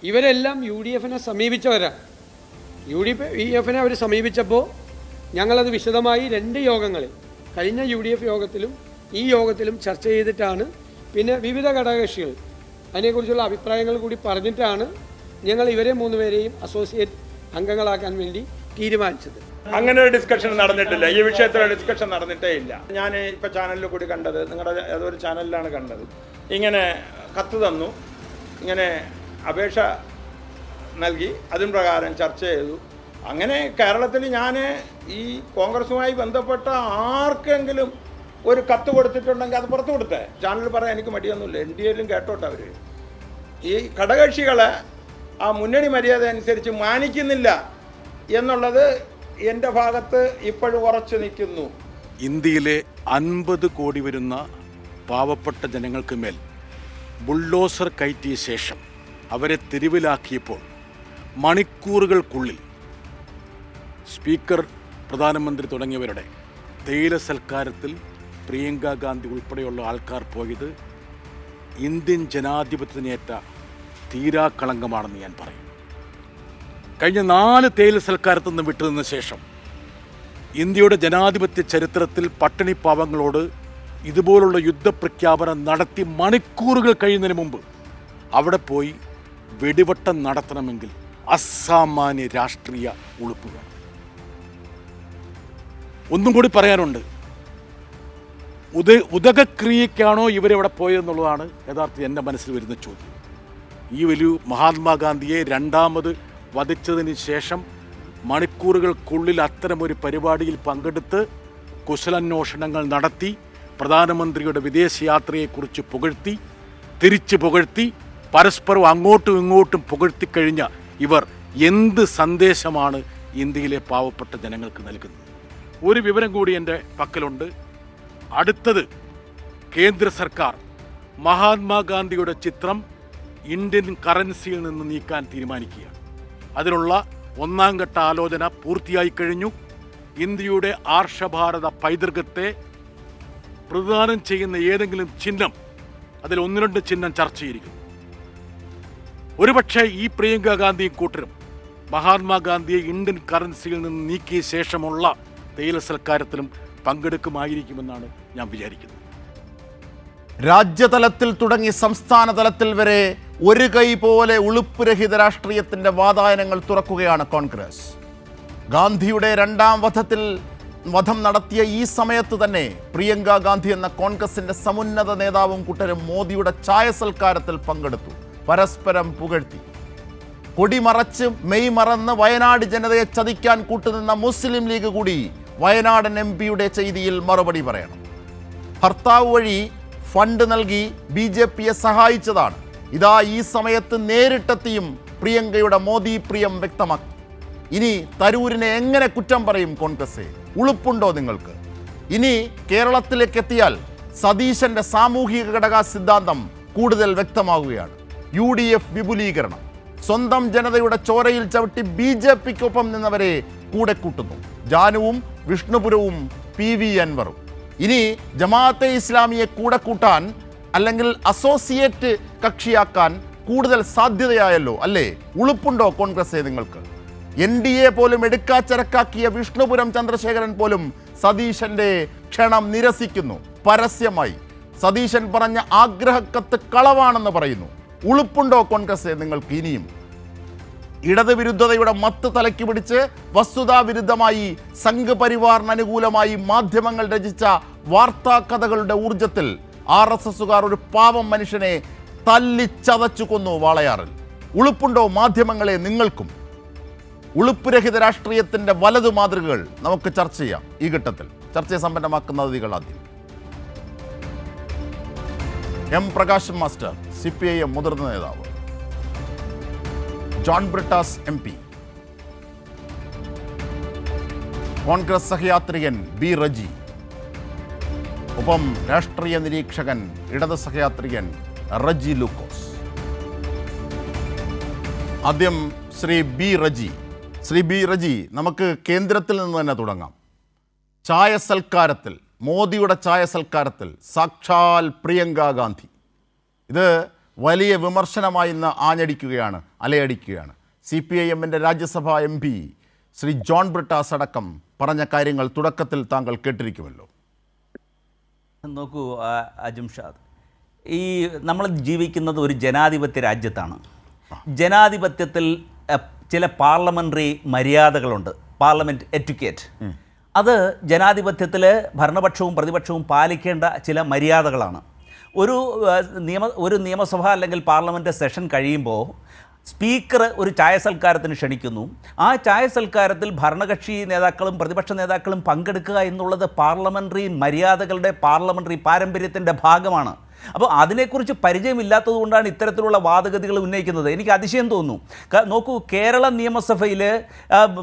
ഇവരെല്ലാം U D എഫിനെ സമീപിച്ചവരാണ്. എഫിനെ അവർ സമീപിച്ചപ്പോൾ ഞങ്ങളത് വിശദമായി 2 യോഗങ്ങളിൽ, കഴിഞ്ഞ UDF യോഗത്തിലും ഈ യോഗത്തിലും ചർച്ച ചെയ്തിട്ടാണ് പിന്നെ വിവിധ ഘടകകക്ഷികൾ അതിനെക്കുറിച്ചുള്ള അഭിപ്രായങ്ങൾ കൂടി പറഞ്ഞിട്ടാണ് ഞങ്ങൾ ഇവരെ 3 പേരെയും അസോസിയേറ്റ് അംഗങ്ങളാക്കാൻ വേണ്ടി തീരുമാനിച്ചത്. അങ്ങനെ ഒരു ഡിസ്കഷൻ നടന്നിട്ടില്ല, ഈ വിഷയത്തിലുള്ള ഡിസ്കഷൻ നടന്നിട്ടേ ഇല്ല. ഞാൻ ഇപ്പോൾ ചാനലിൽ കൂടി കണ്ടത്, നിങ്ങളുടെ ഏതൊരു ചാനലിലാണ് കണ്ടത്, ഇങ്ങനെ കത്ത് തന്നു, ഇങ്ങനെ അപേക്ഷ നൽകി, അതിന് പ്രകാരം ചർച്ച ചെയ്തു. അങ്ങനെ കേരളത്തിൽ ഞാൻ ഈ കോൺഗ്രസുമായി ബന്ധപ്പെട്ട ആർക്കെങ്കിലും ഒരു കത്ത് കൊടുത്തിട്ടുണ്ടെങ്കിൽ അത് പുറത്തു കൊടുത്തേ. ചാനലിൽ പറയാൻ എനിക്ക് മടിയൊന്നുമില്ല, NDAയിലും കേട്ടോട്ടെ. അവർ ഈ ഘടകകക്ഷികളെ ആ മുന്നണി മര്യാദ അനുസരിച്ച് മാനിക്കുന്നില്ല എന്നുള്ളത് എൻ്റെ ഭാഗത്ത് ഇപ്പോഴും ഉറച്ചു നിൽക്കുന്നു. ഇന്ത്യയിലെ 50 കോടി വരുന്ന പാവപ്പെട്ട ജനങ്ങൾക്ക് മേൽ ബുൾഡോസർ കയറ്റിയ ശേഷം അവരെ തെരുവിലാക്കിയപ്പോൾ മണിക്കൂറുകൾക്കുള്ളിൽ സ്പീക്കർ, പ്രധാനമന്ത്രി തുടങ്ങിയവരുടെ തേയില സൽക്കാരത്തിൽ പ്രിയങ്ക ഗാന്ധി ഉൾപ്പെടെയുള്ള ആൾക്കാർ പോയത് ഇന്ത്യൻ ജനാധിപത്യത്തിനേറ്റ തീരാക്കളങ്കമാണെന്ന് ഞാൻ പറയും. കഴിഞ്ഞ 4 തേയില സൽക്കാരത്തു നിന്ന് വിട്ടുനിന്ന ശേഷം ഇന്ത്യയുടെ ജനാധിപത്യ ചരിത്രത്തിൽ പട്ടിണി പാവങ്ങളോട് ഇതുപോലുള്ള യുദ്ധപ്രഖ്യാപനം നടത്തി മണിക്കൂറുകൾ കഴിയുന്നതിന് മുമ്പ് അവിടെ പോയി വെടിവട്ടം നടത്തണമെങ്കിൽ അസാമാന്യ രാഷ്ട്രീയ ഉളുപ്പ് വേണം. ഒന്നും കൂടി പറയാനുണ്ട്, ഉദകക്രിയക്കാണോ ഇവരെവിടെ പോയതെന്നുള്ളതാണ് യഥാർത്ഥത്തിൽ എൻ്റെ മനസ്സിൽ വരുന്ന ചോദ്യം. ഈ വലിയ മഹാത്മാഗാന്ധിയെ 2ാമത് വധിച്ചതിന് ശേഷം മണിക്കൂറുകൾക്കുള്ളിൽ അത്തരമൊരു പരിപാടിയിൽ പങ്കെടുത്ത് കുശലാന്വേഷണങ്ങൾ നടത്തി പ്രധാനമന്ത്രിയുടെ വിദേശയാത്രയെക്കുറിച്ച് പുകഴ്ത്തി, തിരിച്ച് പുകഴ്ത്തി, പരസ്പരം അങ്ങോട്ടും ഇങ്ങോട്ടും പുകഴ്ത്തിക്കഴിഞ്ഞ ഇവർ എന്ത് സന്ദേശമാണ് ഇന്ത്യയിലെ പാവപ്പെട്ട ജനങ്ങൾക്ക് നൽകുന്നത്? ഒരു വിവരം കൂടി എൻ്റെ പക്കലുണ്ട്. അടുത്തത് കേന്ദ്ര സർക്കാർ മഹാത്മാഗാന്ധിയുടെ ചിത്രം ഇന്ത്യൻ കറൻസിയിൽ നിന്ന് നീക്കാൻ തീരുമാനിക്കുകയാണ്. അതിനുള്ള 1ാം ഘട്ട ആലോചന പൂർത്തിയായി കഴിഞ്ഞു. ഇന്ത്യയുടെ ആർഷഭാരത പൈതൃകത്തെ പ്രതിദാനം ചെയ്യുന്ന ഏതെങ്കിലും ചിഹ്നം, അതിൽ 1-2 ചിഹ്നം ചർച്ച ചെയ്തിരിക്കുന്നു. ഒരുപക്ഷെ ഈ പ്രിയങ്ക ഗാന്ധിയും കൂട്ടരും മഹാത്മാഗാന്ധിയെ ഇന്ത്യൻ കറൻസിയിൽ നിന്ന് നീക്കിയ ശേഷമുള്ള തേയില സൽക്കാരത്തിലും പങ്കെടുക്കുമായിരിക്കുമെന്നാണ് ഞാൻ വിചാരിക്കുന്നത്. രാജ്യതലത്തിൽ തുടങ്ങി സംസ്ഥാന തലത്തിൽ വരെ ഒരു കൈ പോലെ ഉളുപ്പുരഹിത രാഷ്ട്രീയത്തിന്റെ വാതായനങ്ങൾ തുറക്കുകയാണ് കോൺഗ്രസ്. ഗാന്ധിയുടെ 2ാം വധം നടത്തിയ ഈ സമയത്ത് തന്നെ പ്രിയങ്ക ഗാന്ധി എന്ന കോൺഗ്രസിന്റെ സമുന്നത നേതാവും കൂട്ടരും മോദിയുടെ ചായ സൽക്കാരത്തിൽ പങ്കെടുത്തു, പരസ്പരം പുകഴ്ത്തി. കൊടിമറച്ച് മെയ് മറന്ന് വയനാട് ജനതയെ ചതിക്കാൻ കൂട്ടുനിന്ന മുസ്ലിം ലീഗ് കൂടി വയനാടൻ MP-യുടെ ചെയ്തിയിൽ മറുപടി പറയണം. ഭർത്താവ് വഴി ഫണ്ട് നൽകി BJPയെ സഹായിച്ചതാണ്. ഇതാ ഈ സമയത്ത് നേരിട്ടെത്തിയും പ്രിയങ്കയുടെ മോദി പ്രിയം വ്യക്തമാക്കി. ഇനി തരൂരിനെ എങ്ങനെ കുറ്റം പറയും കോൺഗ്രസ്? ഉളുപ്പുണ്ടോ നിങ്ങൾക്ക്? ഇനി കേരളത്തിലേക്ക് എത്തിയാൽ സതീശന്റെ സാമൂഹിക ഘടക സിദ്ധാന്തം കൂടുതൽ വ്യക്തമാവുകയാണ്. UDF വിപുലീകരണം, സ്വന്തം ജനതയുടെ ചോരയിൽ ചവിട്ടി BJPക്കൊപ്പം നിന്നവരെ കൂടെ കൂട്ടുന്നു. ജാനുവും വിഷ്ണുപുരവും PV അൻവറും. ഇനി ജമാഅത്തെ ഇസ്ലാമിയെ കൂടെ കൂട്ടാൻ അല്ലെങ്കിൽ അസോസിയേറ്റ് കക്ഷിയാക്കാൻ കൂടുതൽ സാധ്യതയായല്ലോ അല്ലേ? ഉളുപ്പുണ്ടോ കോൺഗ്രസ് നിങ്ങൾക്ക്? NDA പോലും എടുക്കാച്ചരക്കാക്കിയ വിഷ്ണുപുരം ചന്ദ്രശേഖരൻ പോലും സതീശന്റെ ക്ഷണം നിരസിക്കുന്നു പരസ്യമായി. സതീശൻ പറഞ്ഞ ആഗ്രഹക്കത്ത് കളവാണെന്ന് പറയുന്നു. ഉളുപ്പുണ്ടോ കോൺഗ്രസ് നിങ്ങൾക്ക്? ഇനിയും ഇടതുവിരുദ്ധതയുടെ മത്ത് തലയ്ക്ക് പിടിച്ച് വസ്തുതാവിരുദ്ധമായി സംഘപരിവാറിന് അനുകൂലമായി മാധ്യമങ്ങൾ രചിച്ച വാർത്താ കഥകളുടെ ഊർജത്തിൽ RSSുകാർ ഒരു പാവം മനുഷ്യനെ തല്ലിച്ചതച്ചു കൊന്നു വാളയാറിൽ. ഉളുപ്പുണ്ടോ മാധ്യമങ്ങളെ നിങ്ങൾക്കും? ഉളുപ്പുരഹിത രാഷ്ട്രീയത്തിന്റെ വലതു മാതൃകകൾ നമുക്ക് ചർച്ച ചെയ്യാം. ഈ ഘട്ടത്തിൽ ചർച്ചയെ സമ്പന്നമാക്കുന്ന അതിഥികൾ ആദ്യം M പ്രകാശ് മാസ്റ്റർ, CPIM മുതിർന്ന നേതാവ്, ജോൺ ബ്രിട്ടാസ് MP, കോൺഗ്രസ് സഹയാത്രികൻ B റജി, ഒപ്പം രാഷ്ട്രീയ നിരീക്ഷകൻ ഇടത് സഹയാത്രികൻ റജി ലൂക്കോസ്. ആദ്യം ശ്രീ B റജി. ശ്രീ B റജി, നമുക്ക് കേന്ദ്രത്തിൽ നിന്ന് തന്നെ തുടങ്ങാം. ചായ സൽക്കാരത്തിൽ, മോദിയുടെ ചായ സൽക്കാരത്തിൽ സാക്ഷാൽ പ്രിയങ്ക ഗാന്ധി. ഇത് വലിയ വിമർശനമായി ഇന്ന് ആഞ്ഞടിക്കുകയാണ്, അലയടിക്കുകയാണ്. CPIM-ന്റെ രാജ്യസഭാ MP ശ്രീ ജോൺ ബ്രിട്ടാസ് അടക്കം പറഞ്ഞ കാര്യങ്ങൾ തുടക്കത്തിൽ താങ്കൾ കേട്ടിരിക്കുമല്ലോ. നോക്കൂ അജംഷാദ്, ഈ നമ്മൾ ജീവിക്കുന്നത് ഒരു ജനാധിപത്യ രാജ്യത്താണ്. ജനാധിപത്യത്തിൽ ചില പാർലമെൻ്ററി മര്യാദകളുണ്ട്, പാർലമെൻറ്റ് എറ്റിക്വേറ്റ്. അത് ജനാധിപത്യത്തിൽ ഭരണപക്ഷവും പ്രതിപക്ഷവും പാലിക്കേണ്ട ചില മര്യാദകളാണ്. ഒരു നിയമസഭ അല്ലെങ്കിൽ പാർലമെൻറ്റ് സെഷൻ കഴിയുമ്പോൾ സ്പീക്കർ ഒരു ചായ സൽക്കാരത്തിന് ക്ഷണിക്കുന്നു. ആ ചായ സൽക്കാരത്തിൽ ഭരണകക്ഷി നേതാക്കളും പ്രതിപക്ഷ നേതാക്കളും പങ്കെടുക്കുക എന്നുള്ളത് പാർലമെൻ്ററി മര്യാദകളുടെ പാർലമെൻ്ററി പാരമ്പര്യത്തിൻ്റെ ഭാഗമാണ്. അപ്പോൾ അതിനെക്കുറിച്ച് പരിചയമില്ലാത്തത് കൊണ്ടാണ് ഇത്തരത്തിലുള്ള വാദഗതികൾ ഉന്നയിക്കുന്നത്. എനിക്ക് അതിശയം തോന്നുന്നു. നോക്കൂ, കേരള നിയമസഭയിൽ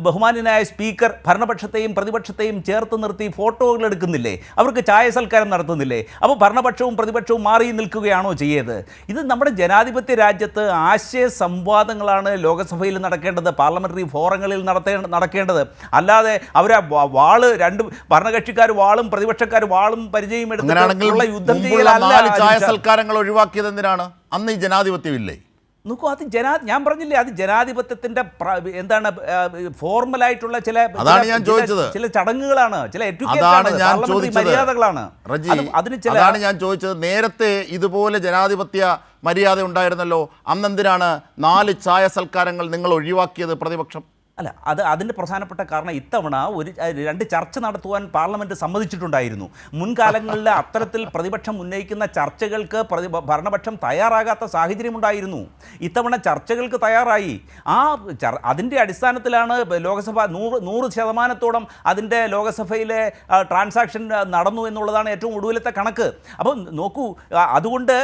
ബഹുമാന്യനായ സ്പീക്കർ ഭരണപക്ഷത്തെയും പ്രതിപക്ഷത്തെയും ചേർത്ത് നിർത്തി ഫോട്ടോകൾ എടുക്കുന്നില്ലേ, അവർക്ക് ചായ സൽക്കാരം നടത്തുന്നില്ലേ? അപ്പോൾ ഭരണപക്ഷവും പ്രതിപക്ഷവും മാറി നിൽക്കുകയാണോ ചെയ്യേണ്ടത്? ഇത് നമ്മുടെ ജനാധിപത്യ രാജ്യത്ത് ആശയ സംവാദങ്ങളാണ് ലോകസഭയിൽ നടക്കേണ്ടത്, പാർലമെൻ്ററി ഫോറങ്ങളിൽ നടക്കേണ്ടത്. അല്ലാതെ അവരെ വാള് രണ്ട് ഭരണകക്ഷിക്കാർ വാളും പ്രതിപക്ഷക്കാർ വാളും പരിചയം എടുത്തിട്ടുള്ള യുദ്ധം ചെയ്യലല്ല. സൽക്കാരങ്ങൾ ഒഴിവാക്കിയത് എന്തിനാണ്? അന്ന് ഈ ജനാധിപത്യമില്ലേ? നോക്കൂ, അത് ഞാൻ പറഞ്ഞില്ലേ, അത് ജനാധിപത്യത്തിന്റെ എന്താണ് ഫോർമലായിട്ടുള്ള ചില ചടങ്ങുകളാണ്, ചില മര്യാദകളാണ്. അതാണ് ഞാൻ ചോദിച്ചത്. നേരത്തെ ഇതുപോലെ ജനാധിപത്യ മര്യാദ ഉണ്ടായിരുന്നല്ലോ, അന്നെന്തിനാണ് 4 ചായ സൽക്കാരങ്ങൾ നിങ്ങൾ ഒഴിവാക്കിയത് പ്രതിപക്ഷം? അല്ല, അതിൻ്റെ പ്രധാനപ്പെട്ട കാരണം ഇത്തവണ 2 ചർച്ച നടത്തുവാൻ പാർലമെൻറ്റ് സമ്മതിച്ചിട്ടുണ്ടായിരുന്നു. മുൻകാലങ്ങളിൽ അത്തരത്തിൽ പ്രതിപക്ഷം ഉന്നയിക്കുന്ന ചർച്ചകൾക്ക് ഭരണപക്ഷം തയ്യാറാകാത്ത സാഹചര്യമുണ്ടായിരുന്നു. ഇത്തവണ ചർച്ചകൾക്ക് തയ്യാറായി. അതിൻ്റെ അടിസ്ഥാനത്തിലാണ് ലോകസഭ 100% അതിൻ്റെ ലോകസഭയിലെ ട്രാൻസാക്ഷൻ നടന്നു എന്നുള്ളതാണ് ഏറ്റവും ഒടുവിലത്തെ കണക്ക്. അപ്പോൾ നോക്കൂ, അതുകൊണ്ട്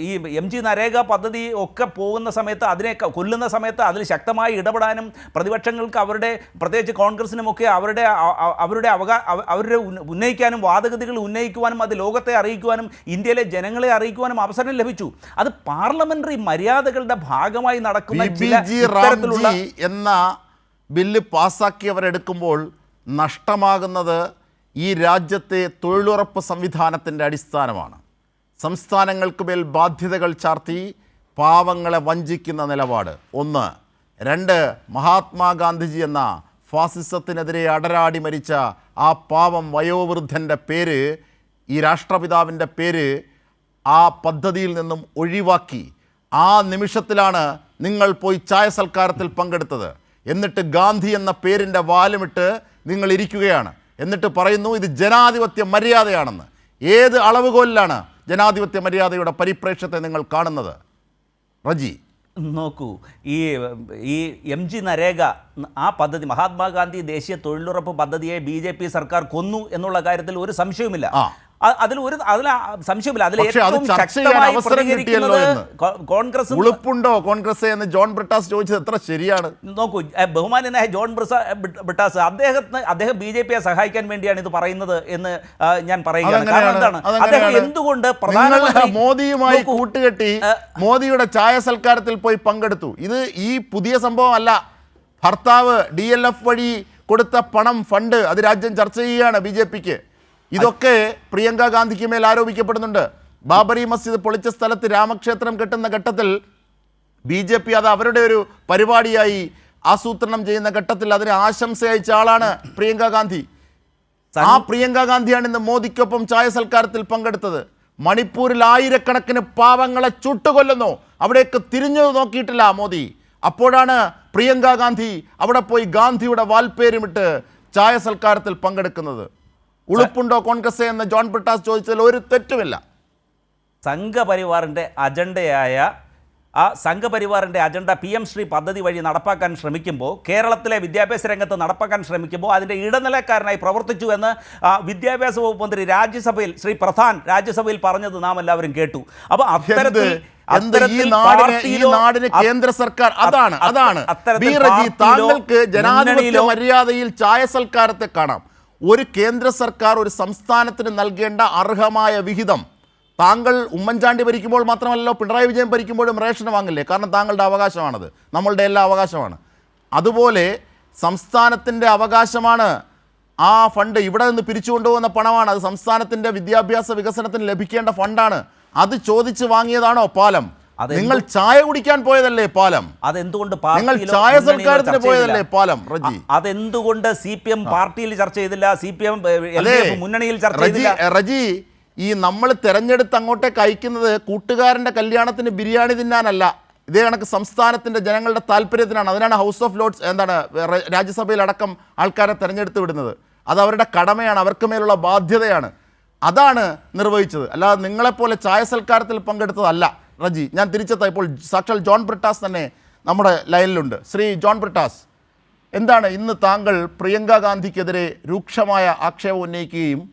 ഈ MG നരേഗ പദ്ധതി ഒക്കെ പോകുന്ന സമയത്ത്, അതിനെ കൊല്ലുന്ന സമയത്ത് അതിൽ ശക്തമായി ഇടപെടാനും പ്രതിപക്ഷങ്ങൾക്ക് പ്രത്യേകിച്ച് കോൺഗ്രസിനുമൊക്കെ അവരുടെ ഉന്നയിക്കാനും വാദഗതികൾ ഉന്നയിക്കുവാനും അത് ലോകത്തെ അറിയിക്കുവാനും ഇന്ത്യയിലെ ജനങ്ങളെ അറിയിക്കുവാനും അവസരം ലഭിച്ചു. അത് പാർലമെന്ററി മര്യാദകളുടെ ഭാഗമായി നടക്കുന്ന എന്ന ബില്ല് പാസ്സാക്കിയവരെടുക്കുമ്പോൾ നഷ്ടമാകുന്നത് ഈ രാജ്യത്തെ തൊഴിലുറപ്പ് സംവിധാനത്തിൻ്റെ അടിസ്ഥാനമാണ്. സംസ്ഥാനങ്ങൾക്ക് മേൽ ബാധ്യതകൾ ചാർത്തി പാവങ്ങളെ വഞ്ചിക്കുന്ന നിലപാട് 1. 2, മഹാത്മാഗാന്ധിജി എന്ന ഫാസിസത്തിനെതിരെ അടരാടി മരിച്ച ആ പാവം വയോവൃദ്ധൻ്റെ പേര്, ഈ രാഷ്ട്രപിതാവിൻ്റെ പേര് ആ പദ്ധതിയിൽ നിന്നും ഒഴിവാക്കി. ആ നിമിഷത്തിലാണ് നിങ്ങൾ പോയി ചായ സൽക്കാരത്തിൽ പങ്കെടുത്തത്. എന്നിട്ട് ഗാന്ധി എന്ന പേരിൻ്റെ വാലുമിട്ട് നിങ്ങൾ ഇരിക്കുകയാണ്. എന്നിട്ട് പറയുന്നു ഇത് ജനാധിപത്യ മര്യാദയാണെന്ന്. ഏത് അളവുകോലിലാണ് ജനാധിപത്യ മര്യാദയുടെ പരിപ്രേക്ഷ്യത്തെ നിങ്ങൾ കാണുന്നത്? റജി, നോക്കൂ, ഈ MG നരേഗ ആ പദ്ധതി, മഹാത്മാഗാന്ധി ദേശീയ തൊഴിലുറപ്പ് പദ്ധതിയെ BJP സർക്കാർ കൊന്നു എന്നുള്ള കാര്യത്തിൽ ഒരു സംശയവുമില്ല. അതിൽ സംശയമില്ല. അതിൽ ഏറ്റവും ശക്തമായി പ്രതികരിക്കുന്നത് കോൺഗ്രസ്. ഉളുപ്പുണ്ടോ കോൺഗ്രസ് എന്ന് ജോൺ ബ്രിട്ടാസ് ചോദിച്ചത് എത്ര ശരിയാണ്. നോക്കൂ, ബഹുമാന്യനായ ജോൺ ബ്രിട്ടാസ് അദ്ദേഹം BJP-യെ സഹായിക്കാൻ വേണ്ടിയാണ് ഇത് പറയുന്നത് എന്ന് ഞാൻ പറയുകയാണ്. കാരണം എന്താണ്, അദ്ദേഹം എന്തുകൊണ്ട് മോദിയുമായി കൂട്ടുകെട്ടി മോദിയുടെ ചായ സൽക്കാരത്തിൽ പോയി പങ്കെടുത്തു? ഇത് ഈ പുതിയ സംഭവമല്ല. ഭർത്താവ് DLF വഴി കൊടുത്ത ഫണ്ട് അത് രാജ്യം ചർച്ച ചെയ്യുകയാണ് BJP-ക്ക്. ഇതൊക്കെ പ്രിയങ്ക ഗാന്ധിക്ക് മേൽ ആരോപിക്കപ്പെടുന്നുണ്ട്. ബാബറി മസ്ജിദ് പൊളിച്ച സ്ഥലത്ത് രാമക്ഷേത്രം കെട്ടുന്ന ഘട്ടത്തിൽ BJP അത് അവരുടെ ഒരു പരിപാടിയായി ആസൂത്രണം ചെയ്യുന്ന ഘട്ടത്തിൽ അതിന് ആശംസ അയച്ച ആളാണ് പ്രിയങ്ക ഗാന്ധി. ആ പ്രിയങ്ക ഗാന്ധിയാണ് ഇന്ന് മോദിക്കൊപ്പം ചായ സൽക്കാരത്തിൽ പങ്കെടുത്തത്. മണിപ്പൂരിൽ ആയിരക്കണക്കിന് പാവങ്ങളെ ചുട്ടുകൊല്ലുന്നു, അവിടേക്ക് തിരിഞ്ഞു നോക്കിയിട്ടില്ല മോദി. അപ്പോഴാണ് പ്രിയങ്ക ഗാന്ധി അവിടെ പോയി ഗാന്ധിയുടെ വാൽപ്പേരുമിട്ട് ചായ സൽക്കാരത്തിൽ പങ്കെടുക്കുന്നത്. ഉളുപ്പുണ്ടോ കോൺഗ്രസ് എന്ന് ജോൺ ബ്രിട്ടാസ് ചോദിച്ചതിൽ ഒരു തെറ്റുമില്ല. സംഘപരിവാറിൻ്റെ അജണ്ട PM ശ്രീ പദ്ധതി വഴി നടപ്പാക്കാൻ ശ്രമിക്കുമ്പോൾ, കേരളത്തിലെ വിദ്യാഭ്യാസ രംഗത്ത് നടപ്പാക്കാൻ ശ്രമിക്കുമ്പോൾ അതിൻ്റെ ഇടനിലക്കാരനായി പ്രവർത്തിച്ചു എന്ന് വിദ്യാഭ്യാസ വകുപ്പ് മന്ത്രി രാജ്യസഭയിൽ ശ്രീ പ്രധാൻ രാജ്യസഭയിൽ പറഞ്ഞത് നാം എല്ലാവരും കേട്ടു. അപ്പോൾ അത്തരത്തിൽ ഈ നാടിന് കേന്ദ്ര സർക്കാർ അതാണ് താങ്കൾക്ക് ജനാധിപത്യ മര്യാദയിൽ ചായ സൽക്കാരത്തെ കാണാം. ഒരു കേന്ദ്ര സർക്കാർ ഒരു സംസ്ഥാനത്തിന് നൽകേണ്ട അർഹമായ വിഹിതം താങ്കൾ ഉമ്മൻചാണ്ടി ഭരിക്കുമ്പോൾ മാത്രമല്ലല്ലോ, പിണറായി വിജയൻ ഭരിക്കുമ്പോഴും റേഷൻ വാങ്ങില്ലേ? കാരണം താങ്കളുടെ അവകാശമാണത്, നമ്മളുടെ എല്ലാ അവകാശമാണ്. അതുപോലെ സംസ്ഥാനത്തിൻ്റെ അവകാശമാണ് ആ ഫണ്ട്. ഇവിടെ നിന്ന് പിരിച്ചു കൊണ്ടുപോകുന്ന പണമാണ്, അത് സംസ്ഥാനത്തിൻ്റെ വിദ്യാഭ്യാസ വികസനത്തിന് ലഭിക്കേണ്ട ഫണ്ടാണ്. അത് ചോദിച്ച് വാങ്ങിയതാണോ പാലം? നിങ്ങൾ ചായ കുടിക്കാൻ പോയതല്ലേ പാലം? അതെന്തുകൊണ്ട് നിങ്ങൾ ചായ സൽക്കാരത്തിന് പോയതല്ലേ പാലം? റജി, അതെന്തുകൊണ്ട് CPM പാർട്ടിയിൽ ചർച്ച ചെയ്തില്ല? CPM മുന്നണിയിൽ ചർച്ച ചെയ്തില്ല? റജി, ഈ നമ്മൾ തെരഞ്ഞെടുത്ത് അങ്ങോട്ടേക്ക് അയക്കുന്നത് കൂട്ടുകാരൻ്റെ കല്യാണത്തിന് ബിരിയാണി തിന്നാനല്ല, ഇതേ കണക്ക് സംസ്ഥാനത്തിൻ്റെ ജനങ്ങളുടെ താല്പര്യത്തിനാണ്. അതിനാണ് ഹൗസ് ഓഫ് ലോർഡ്സ് രാജ്യസഭയിലടക്കം ആൾക്കാരെ തെരഞ്ഞെടുത്ത് വിടുന്നത്. അത് അവരുടെ കടമയാണ്, അവർക്ക് മേലുള്ള ബാധ്യതയാണ്. അതാണ് നിർവഹിച്ചത്, അല്ലാതെ നിങ്ങളെപ്പോലെ ചായ സൽക്കാരത്തിൽ പങ്കെടുത്തതല്ല. റജി, ഞാൻ തിരിച്ചെത്താം. ഇപ്പോൾ സാക്ഷാൽ ജോൺ ബ്രിട്ടാസ് തന്നെ നമ്മുടെ ലൈനിലുണ്ട്. ശ്രീ ജോൺ ബ്രിട്ടാസ്, എന്താണ് ഇന്ന് താങ്കൾ പ്രിയങ്ക ഗാന്ധിക്കെതിരെ രൂക്ഷമായ ആക്ഷേപം ഉന്നയിക്കുകയും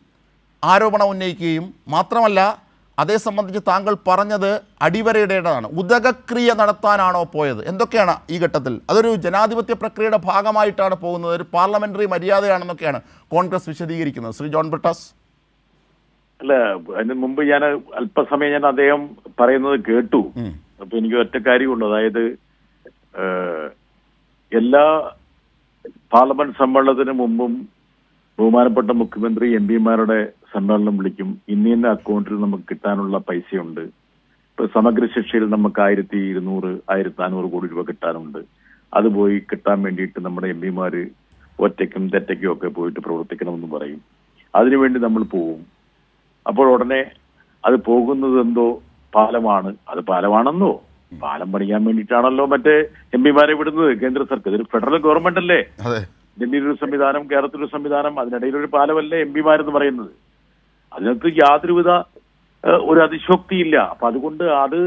ആരോപണം ഉന്നയിക്കുകയും മാത്രമല്ല അതേ സംബന്ധിച്ച് താങ്കൾ പറഞ്ഞത് അടിവരയിടേണ്ടതാണ്, ഉദകക്രിയ നടത്താനാണോ പോയത്? എന്തൊക്കെയാണ് ഈ ഘട്ടത്തിൽ? അതൊരു ജനാധിപത്യ പ്രക്രിയയുടെ ഭാഗമായിട്ടാണ് പോകുന്നത്, ഒരു പാർലമെന്ററി മര്യാദയാണെന്നൊക്കെയാണ് കോൺഗ്രസ് വിശദീകരിക്കുന്നത്. ശ്രീ ജോൺ ബ്രിട്ടാസ്. അല്ല, അതിന് മുമ്പ് ഞാൻ അല്പസമയം ഞാൻ അദ്ദേഹം പറയുന്നത് കേട്ടു. അപ്പൊ എനിക്ക് ഒറ്റ കാര്യമുള്ളൂ, അതായത് എല്ലാ പാർലമെന്റ് സമ്മേളനത്തിന് മുമ്പും ബഹുമാനപ്പെട്ട മുഖ്യമന്ത്രി MP-മാരുടെ സമ്മേളനം വിളിക്കും. ഇന്ന അക്കൗണ്ടിൽ നമുക്ക് കിട്ടാനുള്ള പൈസയുണ്ട്. ഇപ്പൊ സമഗ്ര ശിക്ഷയിൽ നമുക്ക് 1200, 1400 കോടി രൂപ കിട്ടാനുണ്ട്. അത് പോയി കിട്ടാൻ വേണ്ടിയിട്ട് നമ്മുടെ MP-മാര് ഒറ്റയ്ക്കും തെറ്റയ്ക്കും ഒക്കെ പോയിട്ട് പ്രവർത്തിക്കണമെന്ന് പറയും. അതിനുവേണ്ടി നമ്മൾ പോവും. അപ്പോൾ ഉടനെ അത് പോകുന്നത് എന്തോ പാലമാണ്. അത് പാലമാണെന്നോ, പാലം പണിയാൻ വേണ്ടിയിട്ടാണല്ലോ മറ്റേ MP-മാരെ വിടുന്നത് കേന്ദ്ര സർക്കാർ. ഇതൊരു ഫെഡറൽ ഗവൺമെന്റ് അല്ലേ? ഡൽഹിയിലൊരു സംവിധാനം, കേരളത്തിലൊരു സംവിധാനം, അതിനിടയിലൊരു പാലമല്ലേ MP-മാരെന്ന് പറയുന്നത്. അതിനകത്ത് യാതൊരുവിധ ഒരു അതിശോക്തിയില്ല. അപ്പൊ അതുകൊണ്ട് അത്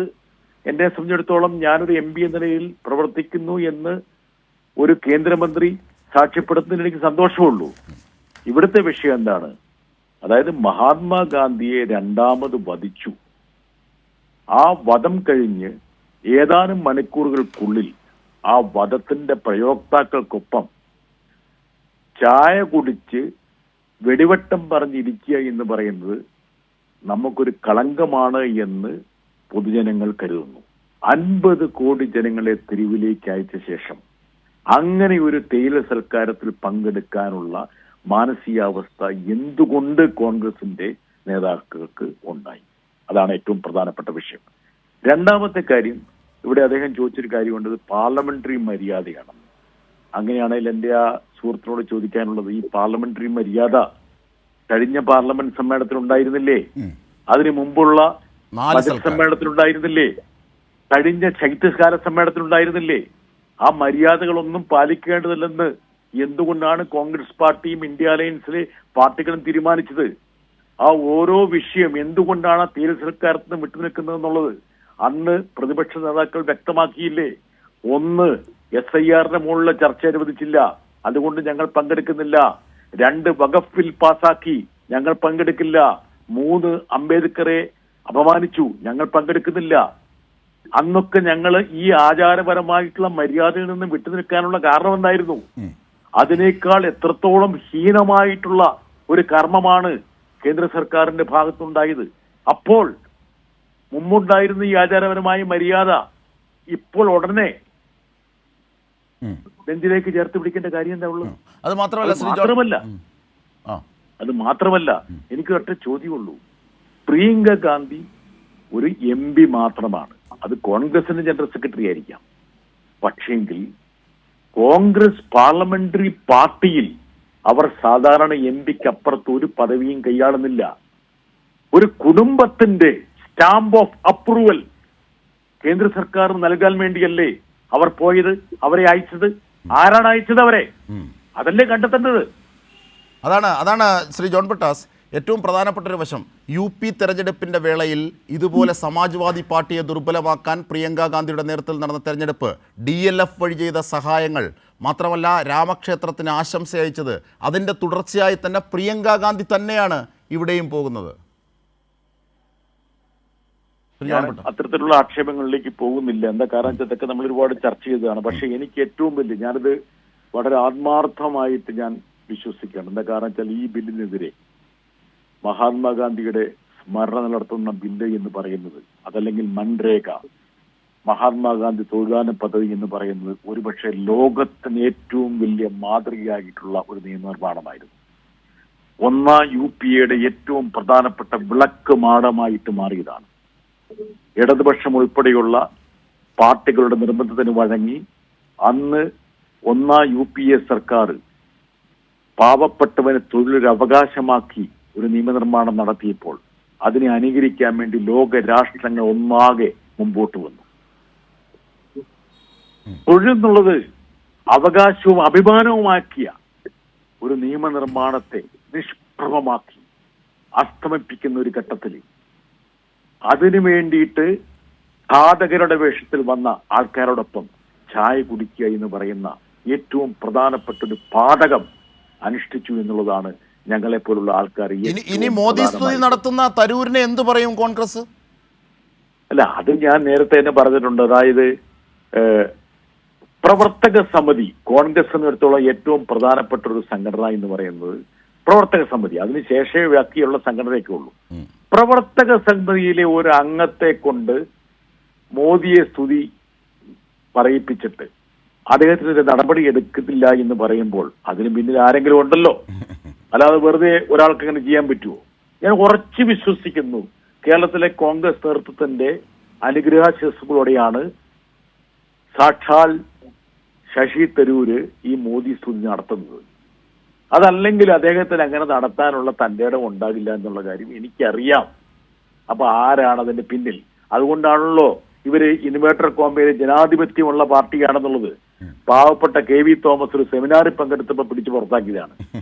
എന്നെ സംബന്ധിച്ചിടത്തോളം ഞാനൊരു MP എന്ന നിലയിൽ പ്രവർത്തിക്കുന്നു എന്ന് ഒരു കേന്ദ്രമന്ത്രി സാക്ഷ്യപ്പെടുത്തുന്നതിന് എനിക്ക് സന്തോഷമുള്ളൂ. ഇവിടുത്തെ വിഷയം എന്താണ്? അതായത് മഹാത്മാഗാന്ധിയെ രണ്ടാമത് വധിച്ചു. ആ വധം കഴിഞ്ഞ് ഏതാനും മണിക്കൂറുകൾക്കുള്ളിൽ ആ വധത്തിന്റെ പ്രയോക്താക്കൾക്കൊപ്പം ചായ കുടിച്ച് വെടിവട്ടം പറഞ്ഞിരിക്കുക എന്ന് പറയുന്നത് നമുക്കൊരു കളങ്കമാണ് എന്ന് പൊതുജനങ്ങൾ കരുതുന്നു. 50 കോടി ജനങ്ങളെ തെരുവിലേക്ക് അയച്ച ശേഷം അങ്ങനെ ഒരു തേയില സൽക്കാരത്തിൽ പങ്കെടുക്കാനുള്ള മാനസികാവസ്ഥ എന്തുകൊണ്ട് കോൺഗ്രസിന്റെ നേതാക്കൾക്ക് ഉണ്ടായി? അതാണ് ഏറ്റവും പ്രധാനപ്പെട്ട വിഷയം. രണ്ടാമത്തെ കാര്യം, ഇവിടെ അദ്ദേഹം ചോദിച്ചൊരു കാര്യമുണ്ട്, പാർലമെന്ററി മര്യാദയാണ്. അങ്ങനെയാണെങ്കിൽ എൻ്റെ ആ സുഹൃത്തിനോട് ചോദിക്കാനുള്ളത്, ഈ പാർലമെന്ററി മര്യാദ കഴിഞ്ഞ പാർലമെന്റ് സമ്മേളനത്തിൽ ഉണ്ടായിരുന്നില്ലേ? അതിനു മുമ്പുള്ള ബജറ്റ് സമ്മേളനത്തിൽ ഉണ്ടായിരുന്നില്ലേ? കഴിഞ്ഞ ശൈത്യകാല സമ്മേളനത്തിൽ ഉണ്ടായിരുന്നില്ലേ? ആ മര്യാദകളൊന്നും പാലിക്കേണ്ടതില്ലെന്ന് എന്തുകൊണ്ടാണ് കോൺഗ്രസ് പാർട്ടിയും ഇന്ത്യ അലയൻസിലെ പാർട്ടികളും തീരുമാനിച്ചത്? ആ ഓരോ വിഷയം എന്തുകൊണ്ടാണ് തീര സർക്കാരത്തിൽ നിന്ന് വിട്ടുനിൽക്കുന്നത് എന്നുള്ളത് അന്ന് പ്രതിപക്ഷ നേതാക്കൾ വ്യക്തമാക്കിയില്ലേ? ഒന്ന്, SIR-ന്റെ മുകളിലെ ചർച്ച അനുവദിച്ചില്ല, അതുകൊണ്ട് ഞങ്ങൾ പങ്കെടുക്കുന്നില്ല. 2, വഖഫ് ബിൽ പാസാക്കി, ഞങ്ങൾ പങ്കെടുക്കില്ല. 3, അംബേദ്കറെ അപമാനിച്ചു, ഞങ്ങൾ പങ്കെടുക്കുന്നില്ല. അന്നൊക്കെ ഞങ്ങൾ ഈ ആചാരപരമായിട്ടുള്ള മര്യാദയിൽ നിന്ന് വിട്ടുനിൽക്കാനുള്ള കാരണം എന്തായിരുന്നു? അതിനേക്കാൾ എത്രത്തോളം ഹീനമായിട്ടുള്ള ഒരു കർമ്മമാണ് കേന്ദ്ര സർക്കാരിന്റെ ഭാഗത്തുണ്ടായത്. അപ്പോൾ മുമ്പുണ്ടായിരുന്ന ഈ ആചാരപരമായ മര്യാദ ഇപ്പോൾ ഉടനെ നെഞ്ചിലേക്ക് ചേർത്ത് പിടിക്കേണ്ട കാര്യം എന്താ ഉള്ളത്? അത് മാത്രമല്ല എനിക്ക് ഒറ്റ ചോദ്യമുള്ളൂ. പ്രിയങ്ക ഗാന്ധി ഒരു MP മാത്രമാണ്. അത് കോൺഗ്രസിന്റെ ജനറൽ സെക്രട്ടറി ആയിരിക്കാം. പക്ഷേങ്കിൽ കോൺഗ്രസ് പാർലമെന്ററി പാർട്ടിയിൽ അവർ സാധാരണ MP-ക്ക് അപ്പുറത്ത് ഒരു പദവിയും കൈയാളുന്നില്ല. ഒരു കുടുംബത്തിന്റെ സ്റ്റാമ്പ് ഓഫ് അപ്രൂവൽ കേന്ദ്ര സർക്കാർ നൽകാൻ വേണ്ടിയല്ലേ അവർ പോയത്? അവരെ അയച്ചത് ആരാണ്? അയച്ചത് അവരെ. അതല്ലേ കണ്ടെത്തേണ്ടത്. അതാണ് ശ്രീ ജോൺ ബ്രിട്ടാസ് ഏറ്റവും പ്രധാനപ്പെട്ട ഒരു വശം. UP തെരഞ്ഞെടുപ്പിൻ്റെ വേളയിൽ ഇതുപോലെ സമാജ്വാദി പാർട്ടിയെ ദുർബലമാക്കാൻ പ്രിയങ്ക ഗാന്ധിയുടെ നേതൃത്വത്തിൽ നടന്ന തെരഞ്ഞെടുപ്പ്, DLF വഴി ചെയ്ത സഹായങ്ങൾ, മാത്രമല്ല രാമക്ഷേത്രത്തിന് ആശംസ അയച്ചത്, അതിൻ്റെ തുടർച്ചയായി തന്നെ പ്രിയങ്ക ഗാന്ധി തന്നെയാണ് ഇവിടെയും പോകുന്നത്. അത്തരത്തിലുള്ള ആക്ഷേപങ്ങളിലേക്ക് പോകുന്നില്ല. എന്താ കാരണം വെച്ചാൽ ഇതൊക്കെ നമ്മൾ ഒരുപാട് ചർച്ച ചെയ്തതാണ്. പക്ഷെ എനിക്ക് ഏറ്റവും വലിയ, ഞാനിത് വളരെ ആത്മാർത്ഥമായിട്ട് ഞാൻ വിശ്വസിക്കുകയാണ്. എന്താ കാരണം വെച്ചാൽ ഈ ബില്ലിനെതിരെ മഹാത്മാഗാന്ധിയുടെ സ്മരണ നിലനിർത്തുന്ന ബില്ല് എന്ന് പറയുന്നത്, അതല്ലെങ്കിൽ മൻരേഗ, മഹാത്മാഗാന്ധി തൊഴിലാന പദ്ധതി എന്ന് പറയുന്നത് ഒരുപക്ഷെ ലോകത്തിന് ഏറ്റവും വലിയ മാതൃകയായിട്ടുള്ള ഒരു നിയമനിർമ്മാണമായിരുന്നു. ഒന്നാം UPA-യുടെ ഏറ്റവും പ്രധാനപ്പെട്ട വിളക്ക് മാടമായിട്ട് മാറിയതാണ്. ഇടതുപക്ഷം ഉൾപ്പെടെയുള്ള പാർട്ടികളുടെ നിർബന്ധത്തിന് വഴങ്ങി അന്ന് ഒന്നാം UPA സർക്കാർ പാവപ്പെട്ടവന് തൊഴിലൊരു അവകാശമാക്കി ഒരു നിയമനിർമ്മാണം നടത്തിയപ്പോൾ അതിനെ അനുകരിക്കാൻ വേണ്ടി ലോക രാഷ്ട്രങ്ങൾ ഒന്നാകെ മുമ്പോട്ട് വന്നു. തൊഴിൽ എന്നുള്ളത് അവകാശവും അഭിമാനവുമാക്കിയ ഒരു നിയമനിർമ്മാണത്തെ നിഷ്പ്രഭമാക്കി അസ്തമിപ്പിക്കുന്ന ഒരു ഘട്ടത്തിൽ അതിനു വേണ്ടിയിട്ട് ഘാതകരുടെ വേഷത്തിൽ വന്ന ആൾക്കാരോടൊപ്പം ചായ കുടിക്കുക എന്ന് പറയുന്ന ഏറ്റവും പ്രധാനപ്പെട്ട ഒരു പാതകം അനുഷ്ഠിച്ചു എന്നുള്ളതാണ് ഞങ്ങളെ പോലുള്ള ആൾക്കാർ. ഇനി മോദി സ്തുതി നടത്തുന്ന തരൂരിനെ എന്ത് പറയും കോൺഗ്രസ്? അല്ല, അത് ഞാൻ നേരത്തെ തന്നെ പറഞ്ഞിട്ടുണ്ട്. അതായത് പ്രവർത്തക സമിതി, കോൺഗ്രസിനടുത്തോളം ഏറ്റവും പ്രധാനപ്പെട്ട ഒരു സംഘടന എന്ന് പറയുന്നത് പ്രവർത്തക സമിതി. അതിനുശേഷമേ ബാക്കിയുള്ള സംഘടനയൊക്കെ ഉള്ളൂ. പ്രവർത്തക സമിതിയിലെ ഒരു അംഗത്തെ കൊണ്ട് മോദിയെ സ്തുതി പറയിപ്പിച്ചിട്ട് അദ്ദേഹത്തിന് നടപടി എടുക്കത്തില്ല എന്ന് പറയുമ്പോൾ അതിന് പിന്നിൽ ആരെങ്കിലും ഉണ്ടല്ലോ. അല്ലാതെ വെറുതെ ഒരാൾക്ക് അങ്ങനെ ചെയ്യാൻ പറ്റുമോ? ഞാൻ ഉറച്ചു വിശ്വസിക്കുന്നു കേരളത്തിലെ കോൺഗ്രസ് നേതൃത്വത്തിന്റെ അനുഗ്രഹാശിസുകളോടെയാണ് സാക്ഷാൽ ശശി തരൂര് ഈ മോദി സ്തുതി നടത്തുന്നത്. അതല്ലെങ്കിൽ അദ്ദേഹത്തിന് അങ്ങനെ നടത്താനുള്ള തന്റെ ഇടം ഉണ്ടാകില്ല എന്നുള്ള കാര്യം എനിക്കറിയാം. അപ്പൊ ആരാണ് അതിന്റെ പിന്നിൽ? അതുകൊണ്ടാണല്ലോ ഇവര് ഇൻവേർട്ടർ കോമ്പയിൽ ജനാധിപത്യമുള്ള പാർട്ടിയാണെന്നുള്ളത്. പാവപ്പെട്ട KV തോമസ് ഒരു സെമിനാറിൽ പങ്കെടുത്തപ്പോൾ പിടിച്ചു പുറത്താക്കിയതാണ്.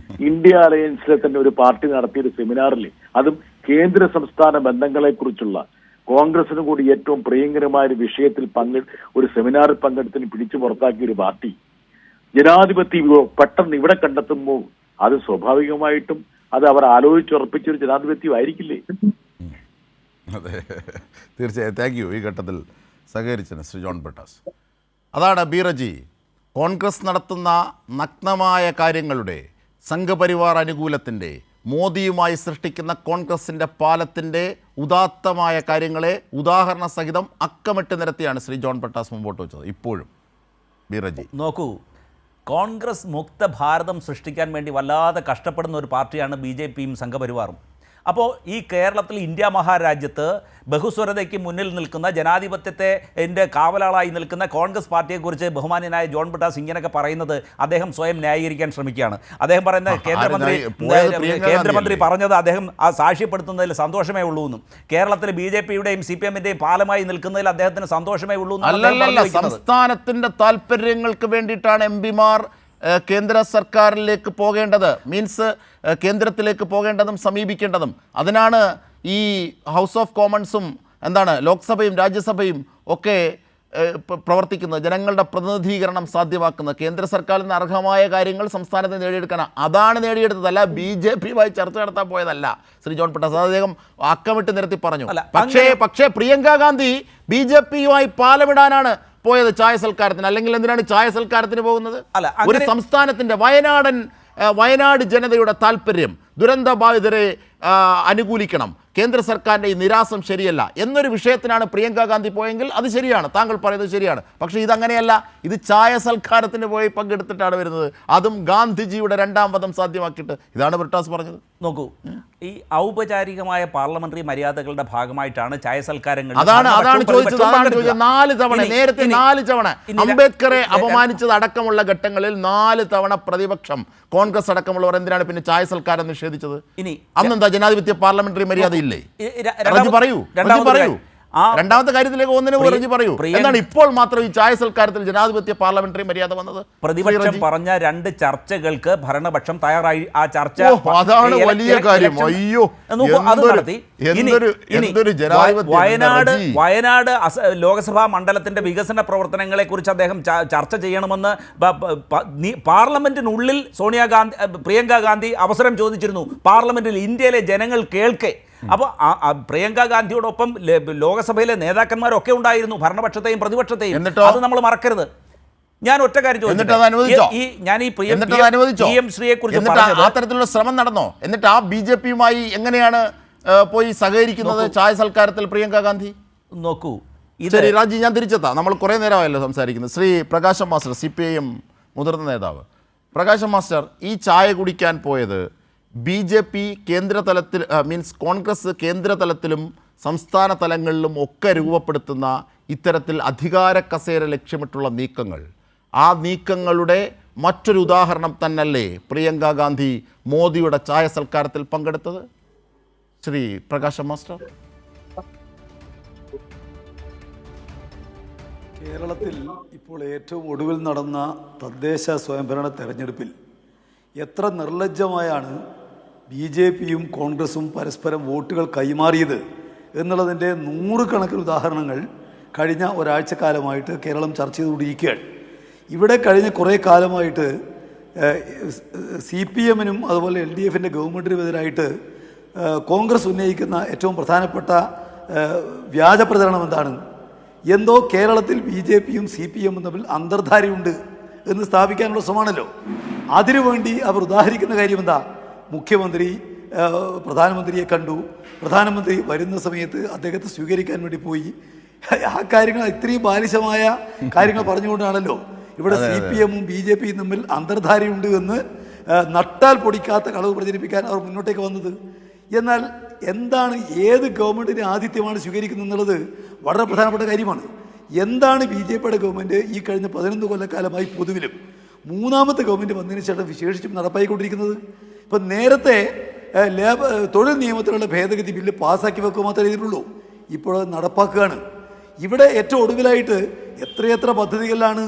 ഇന്ത്യ അലയൻസിലെ തന്നെ ഒരു പാർട്ടി നടത്തിയ ഒരു സെമിനാറിൽ, അതും കേന്ദ്ര സംസ്ഥാന ബന്ധങ്ങളെ കുറിച്ചുള്ള കോൺഗ്രസിന് കൂടി ഏറ്റവും പ്രിയങ്കരമായ ഒരു വിഷയത്തിൽ ഒരു സെമിനാറിൽ പങ്കെടുത്തിന് പിടിച്ചു പുറത്താക്കിയ ഒരു പാർട്ടി ജനാധിപത്യം പെട്ടെന്ന് ഇവിടെ കണ്ടെത്തുമ്പോൾ അത് സ്വാഭാവികമായിട്ടും അത് അവർ ആലോചിച്ചുറപ്പിച്ചൊരു ജനാധിപത്യം ആയിരിക്കില്ലേ? അതെ, തീർച്ചയായും. Thank you. ഈ ഘട്ടത്തിൽ സഹകരിച്ചത് ശ്രീ ജോൺ ബ്രിട്ടാസ്. അതാണ് ബീറജി, കോൺഗ്രസ് നടത്തുന്ന നഗ്നമായ കാര്യങ്ങളുടെ, സംഘപരിവാർ അനുകൂലത്തിൻ്റെ, മോദിയുമായി സൃഷ്ടിക്കുന്ന കോൺഗ്രസിൻ്റെ പാലത്തിൻ്റെ ഉദാത്തമായ കാര്യങ്ങളെ ഉദാഹരണ സഹിതം അക്കമിട്ട് നിരത്തിയാണ് ശ്രീ ജോൺ ബ്രിട്ടാസ് മുമ്പോട്ട് വെച്ചത്. ഇപ്പോഴും ബീറജി നോക്കൂ, കോൺഗ്രസ് മുക്ത ഭാരതം സൃഷ്ടിക്കാൻ വേണ്ടി വല്ലാതെ കഷ്ടപ്പെടുന്ന ഒരു പാർട്ടിയാണ് BJPയും സംഘപരിവാറും. അപ്പോൾ ഈ കേരളത്തിൽ ഇന്ത്യ മഹാരാജ്യത്ത് ബഹുസ്വരതയ്ക്ക് മുന്നിൽ നിൽക്കുന്ന, ജനാധിപത്യത്തെ കാവലാളായി നിൽക്കുന്ന കോൺഗ്രസ് പാർട്ടിയെക്കുറിച്ച് ബഹുമാന്യനായ ജോൺ ബ്രിട്ടാസ് ഇങ്ങനെയൊക്കെ പറയുന്നത് അദ്ദേഹം സ്വയം ന്യായീകരിക്കാൻ ശ്രമിക്കുകയാണ്. അദ്ദേഹം പറയുന്നത് കേന്ദ്രമന്ത്രി പറഞ്ഞത് അദ്ദേഹം സാക്ഷ്യപ്പെടുത്തുന്നതിൽ സന്തോഷമേ ഉള്ളൂ എന്നും, കേരളത്തിൽ BJPയുടെയും CPMന്റെയും പാലമായി നിൽക്കുന്നതിൽ അദ്ദേഹത്തിന് സന്തോഷമേ ഉള്ളൂ എന്നും. സംസ്ഥാനത്തിന്റെ താല്പര്യങ്ങൾക്ക് വേണ്ടിയിട്ടാണ് MP-മാർ കേന്ദ്ര സർക്കാരിലേക്ക് പോകേണ്ടത്, മീൻസ് കേന്ദ്രത്തിലേക്ക് പോകേണ്ടതും സമീപിക്കേണ്ടതും. അതിനാണ് ഈ ഹൗസ് ഓഫ് കോമൺസും ലോക്സഭയും രാജ്യസഭയും ഒക്കെ പ്രവർത്തിക്കുന്നത്, ജനങ്ങളുടെ പ്രതിനിധീകരണം സാധ്യമാക്കുന്നത്. കേന്ദ്ര സർക്കാരിൽ നിന്ന് അർഹമായ കാര്യങ്ങൾ സംസ്ഥാനത്ത് നേടിയെടുക്കാനാണ്. അതാണ് നേടിയെടുത്തത്, അല്ല BJPയുമായി ചർച്ച നടത്താൻ പോയതല്ല ശ്രീ ജോൺ ബ്രിട്ടാസ്. അദ്ദേഹം അക്കമിട്ട് നിരത്തി പറഞ്ഞു. പക്ഷേ പ്രിയങ്ക ഗാന്ധി BJPയുമായി പാലമിടാനാണ് പോയത് ചായ സൽക്കാരത്തിന്. അല്ലെങ്കിൽ എന്തിനാണ് ചായ സൽക്കാരത്തിന് പോകുന്നത്? ഒരു സംസ്ഥാനത്തിൻ്റെ വയനാട് ജനതയുടെ താല്പര്യം, ദുരന്തബാധിതരെ അനുകൂലിക്കണം, കേന്ദ്ര സർക്കാരിൻ്റെ ഈ നിരാസം ശരിയല്ല എന്നൊരു വിഷയത്തിനാണ് പ്രിയങ്ക ഗാന്ധി പോയെങ്കിൽ അത് ശരിയാണ്, താങ്കൾ പറയുന്നത് ശരിയാണ്. പക്ഷേ ഇതങ്ങനെയല്ല. ഇത് ചായ സൽക്കാരത്തിന് പോയി പങ്കെടുത്തിട്ടാണ് വരുന്നത്, അതും ഗാന്ധിജിയുടെ 2ാം വധം സാധ്യമാക്കിയിട്ട്. ഇതാണ് ബ്രിട്ടാസ് പറഞ്ഞത്. നോക്കൂ, ഈ ഔപചാരികമായ പാർലമെന്ററി മര്യാദകളുടെ ഭാഗമായിട്ടാണ് ചായ സൽക്കാരങ്ങൾ. അതാണ് ചോദിച്ചത്. 4 തവണ, നേരത്തെ 4 തവണ അംബേദ്കറെ അപമാനിച്ചത് അടക്കമുള്ള ഘട്ടങ്ങളിൽ 4 തവണ പ്രതിപക്ഷം, കോൺഗ്രസ് അടക്കമുള്ളവർ എന്തിനാണ് പിന്നെ ചായ സൽക്കാരം നിഷേധിച്ചത്? അന്നെന്താ ജനാധിപത്യ പാർലമെന്ററി മര്യാദ ഇല്ലേ? പറയൂ. രണ്ടാമത്തെ കാര്യത്തിലേക്ക് ഒന്നിനു പറയൂ. എന്താണ് ഇപ്പോൾ മാത്രം ഈ ചായ സൽക്കാരത്തിൽ ജനാധിപത്യ പാർലമെന്ററി മര്യാദ വന്നത്? പ്രതിപക്ഷം പറഞ്ഞ 2 ചർച്ചകൾക്ക് ഭരണപക്ഷം തയ്യാറായി. ആ ചർച്ച അതാണ് വലിയ കാര്യം. അയ്യോ, അത് നടത്തി. വയനാട് ലോക്സഭാ മണ്ഡലത്തിന്റെ വികസന പ്രവർത്തനങ്ങളെ കുറിച്ച് അദ്ദേഹം ചർച്ച ചെയ്യണമെന്ന് പാർലമെന്റിനുള്ളിൽ പ്രിയങ്ക ഗാന്ധി അവസരം ചോദിച്ചിരുന്നു. പാർലമെന്റിൽ ഇന്ത്യയിലെ ജനങ്ങൾ കേൾക്കെ. അപ്പോൾ പ്രിയങ്ക ഗാന്ധിയോടൊപ്പം ലോകസഭയിലെ നേതാക്കന്മാരൊക്കെ ഉണ്ടായിരുന്നു, ഭരണപക്ഷത്തെയും പ്രതിപക്ഷത്തെയും. അത് നമ്മൾ മറക്കരുത്. ഞാൻ ഒറ്റ കാര്യം അത്തരത്തിലുള്ള ശ്രമം നടന്നോ? എന്നിട്ട് ആ BJPയുമായി എങ്ങനെയാണ് പോയി സഹകരിക്കുന്നത് ചായ സൽക്കാരത്തിൽ പ്രിയങ്ക ഗാന്ധി? നോക്കൂ, ശരി രാജി, ഞാൻ തിരിച്ചെത്താം. നമ്മൾ കുറേ നേരമായല്ലോ സംസാരിക്കുന്നത്. ശ്രീ പ്രകാശം മാസ്റ്റർ, CPIM മുതിർന്ന നേതാവ്. പ്രകാശം മാസ്റ്റർ, ഈ ചായ കുടിക്കാൻ പോയത് BJP കേന്ദ്ര തലത്തിൽ മീൻസ് കോൺഗ്രസ് കേന്ദ്ര തലത്തിലും സംസ്ഥാന തലങ്ങളിലും ഒക്കെ രൂപപ്പെടുത്തുന്ന ഇത്തരത്തിൽ അധികാര കസേര ലക്ഷ്യമിട്ടുള്ള നീക്കങ്ങൾ, ആ നീക്കങ്ങളുടെ മറ്റൊരു ഉദാഹരണം തന്നല്ലേ പ്രിയങ്ക ഗാന്ധി മോദിയുടെ ചായ സൽക്കാരത്തിൽ പങ്കെടുത്തത്? ശ്രീ പ്രകാശ് മാസ്റ്റർ. കേരളത്തിൽ ഇപ്പോൾ ഏറ്റവും ഒടുവിൽ നടന്ന തദ്ദേശ സ്വയംഭരണ തെരഞ്ഞെടുപ്പിൽ എത്ര നിർലജ്ജമായാണ് BJPയും കോൺഗ്രസും പരസ്പരം വോട്ടുകൾ കൈമാറിയത് എന്നുള്ളതിൻ്റെ നൂറുകണക്കിന് ഉദാഹരണങ്ങൾ കഴിഞ്ഞ ഒരാഴ്ചക്കാലമായിട്ട് കേരളം ചർച്ച ചെയ്തുകൊണ്ടിരിക്കുകയാണ്. ഇവിടെ കഴിഞ്ഞ കുറേ കാലമായിട്ട് CPMനും അതുപോലെ LDFൻ്റെ ഗവൺമെൻറ്റിനുമെതിരായിട്ട് കോൺഗ്രസ് ഉന്നയിക്കുന്ന ഏറ്റവും പ്രധാനപ്പെട്ട വ്യാജ പ്രചരണം എന്താണ്? എന്തോ കേരളത്തിൽ BJPയും CPMും തമ്മിൽ അന്തർധാരയുണ്ട് എന്ന് സ്ഥാപിക്കാനുള്ള ശ്രമമാണല്ലോ. അതിനുവേണ്ടി അവർ ഉദാഹരിക്കുന്ന കാര്യം എന്താ? മുഖ്യമന്ത്രി പ്രധാനമന്ത്രിയെ കണ്ടു, പ്രധാനമന്ത്രി വരുന്ന സമയത്ത് അദ്ദേഹത്തെ സ്വീകരിക്കാൻ വേണ്ടി പോയി. ആ കാര്യങ്ങൾ ഇത്രയും ബാലിശമായ കാര്യങ്ങൾ പറഞ്ഞുകൊണ്ടാണല്ലോ ഇവിടെ CPMും BJPയും തമ്മിൽ അന്തർധാരയുണ്ട് എന്ന് നട്ടാൽ പൊടിക്കാത്ത കളവ് പ്രചരിപ്പിക്കാൻ അവർ മുന്നോട്ടേക്ക് വന്നത്. എന്നാൽ എന്താണ്, ഏത് ഗവൺമെൻറ്റിനെ ആതിഥ്യമാണ് സ്വീകരിക്കുന്നത് എന്നുള്ളത് വളരെ പ്രധാനപ്പെട്ട കാര്യമാണ്. എന്താണ് BJPയുടെ ഗവൺമെൻറ് ഈ കഴിഞ്ഞ 11 കൊല്ലക്കാലമായി പൊതുവിലും മൂന്നാമത്തെ ഗവൺമെൻറ് വന്നതിന് ശേഷം വിശേഷിച്ചും നടപ്പായിക്കൊണ്ടിരിക്കുന്നത്? ഇപ്പം നേരത്തെ തൊഴിൽ നിയമത്തിലുള്ള ഭേദഗതി ബില്ല് പാസ്സാക്കി വെക്കുക മാത്രമേ ചെയ്തിട്ടുള്ളൂ. ഇപ്പോൾ നടപ്പാക്കുകയാണ്. ഇവിടെ ഏറ്റവും ഒടുവിലായിട്ട് എത്രയെത്ര പദ്ധതികളിലാണ്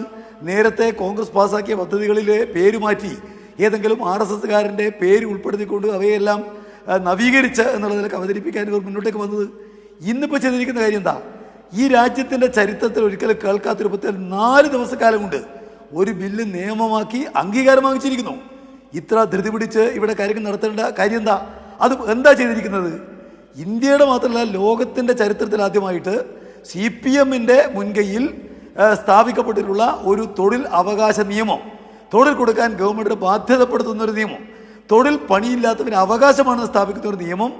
നേരത്തെ കോൺഗ്രസ് പാസ്സാക്കിയ പദ്ധതികളിലെ പേര് മാറ്റി ഏതെങ്കിലും RSSകാരൻ്റെ പേര് ഉൾപ്പെടുത്തിക്കൊണ്ട് അവയെല്ലാം നവീകരിച്ച് എന്നുള്ളതിലേക്ക് അവതരിപ്പിക്കാൻ ഇവർ മുന്നോട്ടേക്ക് വന്നത്. ഇന്നിപ്പോൾ ചെയ്തിരിക്കുന്ന കാര്യം എന്താ? ഈ രാജ്യത്തിൻ്റെ ചരിത്രത്തിൽ ഒരിക്കലും കേൾക്കാത്ത രൂപത്തിൽ 4 ദിവസക്കാലം കൊണ്ട് ഒരു ബില്ല് നിയമമാക്കി അംഗീകാരം വാങ്ങിച്ചിരിക്കുന്നു. ഇത്ര ധൃതി പിടിച്ച് ഇവിടെ കാര്യങ്ങൾ നടത്തേണ്ട കാര്യം എന്താ? അത് എന്താ ചെയ്തിരിക്കുന്നത്? ഇന്ത്യയുടെ മാത്രമല്ല ലോകത്തിൻ്റെ ചരിത്രത്തിൽ ആദ്യമായിട്ട് CPMൻ്റെ മുൻകൈയിൽ സ്ഥാപിക്കപ്പെട്ടിട്ടുള്ള ഒരു തൊഴിൽ അവകാശ നിയമം, തൊഴിൽ കൊടുക്കാൻ ഗവൺമെൻറ് ബാധ്യതപ്പെടുത്തുന്നൊരു നിയമം, തൊഴിൽ പണിയില്ലാത്തവന് അവകാശമാണ് സ്ഥാപിക്കുന്ന ഒരു നിയമം.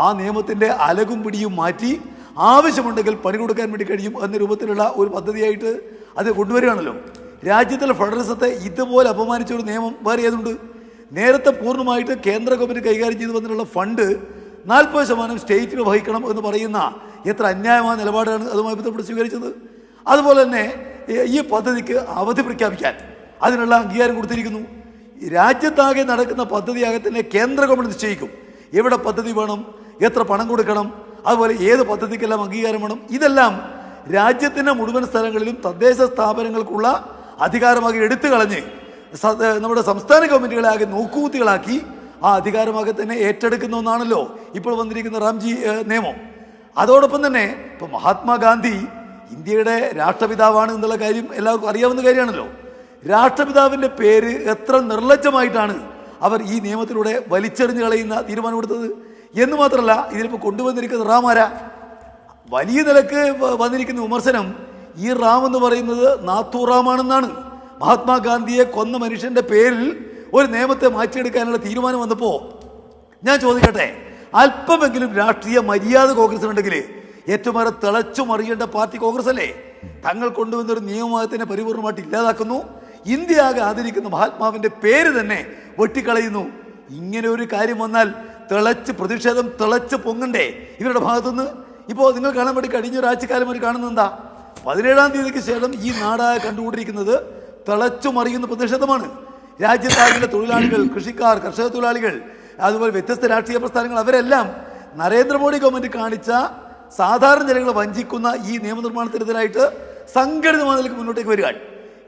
ആ നിയമത്തിൻ്റെ അലകും പിടിയും മാറ്റി ആവശ്യമുണ്ടെങ്കിൽ പണി കൊടുക്കാൻ വേണ്ടി കഴിയും എന്ന രൂപത്തിലുള്ള ഒരു പദ്ധതിയായിട്ട് അത് കൊണ്ടുവരികയാണല്ലോ. രാജ്യത്തിലെ ഫെഡറലിസത്തെ ഇതുപോലെ അപമാനിച്ച ഒരു നിയമം വേറെ ഏതുണ്ട്? നേരത്തെ പൂർണ്ണമായിട്ട് കേന്ദ്ര ഗവൺമെൻറ് കൈകാര്യം ചെയ്തു വന്നിട്ടുള്ള ഫണ്ട് 40% സ്റ്റേറ്റിന് വഹിക്കണം എന്ന് പറയുന്ന എത്ര അന്യായമായ നിലപാടാണ് അതുമായി ബന്ധപ്പെട്ട് സ്വീകരിച്ചത്. അതുപോലെ തന്നെ ഈ പദ്ധതിക്ക് അവധി പ്രഖ്യാപിക്കാൻ അതിനുള്ള അംഗീകാരം കൊടുത്തിരിക്കുന്നു. രാജ്യത്താകെ നടക്കുന്ന പദ്ധതിയാകെ തന്നെ കേന്ദ്ര ഗവൺമെൻറ് നിശ്ചയിക്കും എവിടെ പദ്ധതി വേണം, എത്ര പണം കൊടുക്കണം, അതുപോലെ ഏത് പദ്ധതിക്കെല്ലാം അംഗീകാരം വേണം. ഇതെല്ലാം രാജ്യത്തിൻ്റെ മുഴുവൻ സ്ഥലങ്ങളിലും തദ്ദേശ സ്ഥാപനങ്ങൾക്കുള്ള അധികാരമാകെ എടുത്തു കളഞ്ഞ് നമ്മുടെ സംസ്ഥാന ഗവൺമെൻറ്റുകളെ ആകെ നോക്കുകുത്തികളാക്കി ആ അധികാരമാകെ തന്നെ ഏറ്റെടുക്കുന്ന ഒന്നാണല്ലോ ഇപ്പോൾ വന്നിരിക്കുന്ന റാംജി നിയമം. അതോടൊപ്പം തന്നെ ഇപ്പോൾ മഹാത്മാഗാന്ധി ഇന്ത്യയുടെ രാഷ്ട്രപിതാവാണ് എന്നുള്ള കാര്യം എല്ലാവർക്കും അറിയാവുന്ന കാര്യമാണല്ലോ. രാഷ്ട്രപിതാവിൻ്റെ പേര് എത്ര നിർലജ്ജമായിട്ടാണ് അവർ ഈ നിയമത്തിലൂടെ വലിച്ചെറിഞ്ഞ് കളയുന്ന തീരുമാനമെടുത്തത് എന്ന് മാത്രമല്ല, ഇതിലിപ്പോൾ കൊണ്ടുവന്നിരിക്കുന്ന റാം ആരാ? വലിയ നിലക്ക് വന്നിരിക്കുന്ന വിമർശനം ഈ റാം എന്ന് പറയുന്നത് നാത്തൂറാമാണെന്നാണ്. മഹാത്മാഗാന്ധിയെ കൊന്ന മനുഷ്യൻ്റെ പേരിൽ ഒരു നിയമത്തെ മാറ്റിയെടുക്കാനുള്ള തീരുമാനം വന്നപ്പോൾ ഞാൻ ചോദിക്കട്ടെ, അല്പമെങ്കിലും രാഷ്ട്രീയ മര്യാദ കോൺഗ്രസിനുണ്ടെങ്കിൽ ഏറ്റവും ഏറെ തിളച്ചു മറിയേണ്ട പാർട്ടി കോൺഗ്രസ് അല്ലേ? തങ്ങൾ കൊണ്ടുവന്നൊരു നിയമവാദത്തിനെ പരിപൂർണമായിട്ട് ഇല്ലാതാക്കുന്നു. ഇന്ത്യ ആകെ ആദരിക്കുന്ന മഹാത്മാവിൻ്റെ പേര് തന്നെ വെട്ടിക്കളയുന്നു. ഇങ്ങനെ ഒരു കാര്യം വന്നാൽ പ്രതിഷേധം തിളച്ച് പൊങ്ങണ്ടേ ഇവരുടെ ഭാഗത്തുനിന്ന്? ഇപ്പോൾ നിങ്ങൾ കാണാൻ വേണ്ടി കഴിഞ്ഞ ഒരാഴ്ചക്കാലം അവർ കാണുന്നത് എന്താ? 17-ാം തീയതിക്ക് ശേഷം ഈ നാടാകെ കണ്ടുകൊണ്ടിരിക്കുന്നത് തിളച്ചു മറിയുന്ന പ്രതിഷേധമാണ്. രാജ്യത്താകെ തൊഴിലാളികൾ, കൃഷിക്കാർ, കർഷക തൊഴിലാളികൾ, അതുപോലെ വ്യത്യസ്ത രാഷ്ട്രീയ പ്രസ്ഥാനങ്ങൾ, അവരെല്ലാം നരേന്ദ്രമോദി ഗവൺമെൻറ് കാണിച്ച സാധാരണ ജനങ്ങളെ വഞ്ചിക്കുന്ന ഈ നിയമനിർമ്മാണത്തിനെതിരായിട്ട് സംഘടിതമായ നിലയ്ക്ക് മുന്നോട്ടേക്ക് വരികയാണ്.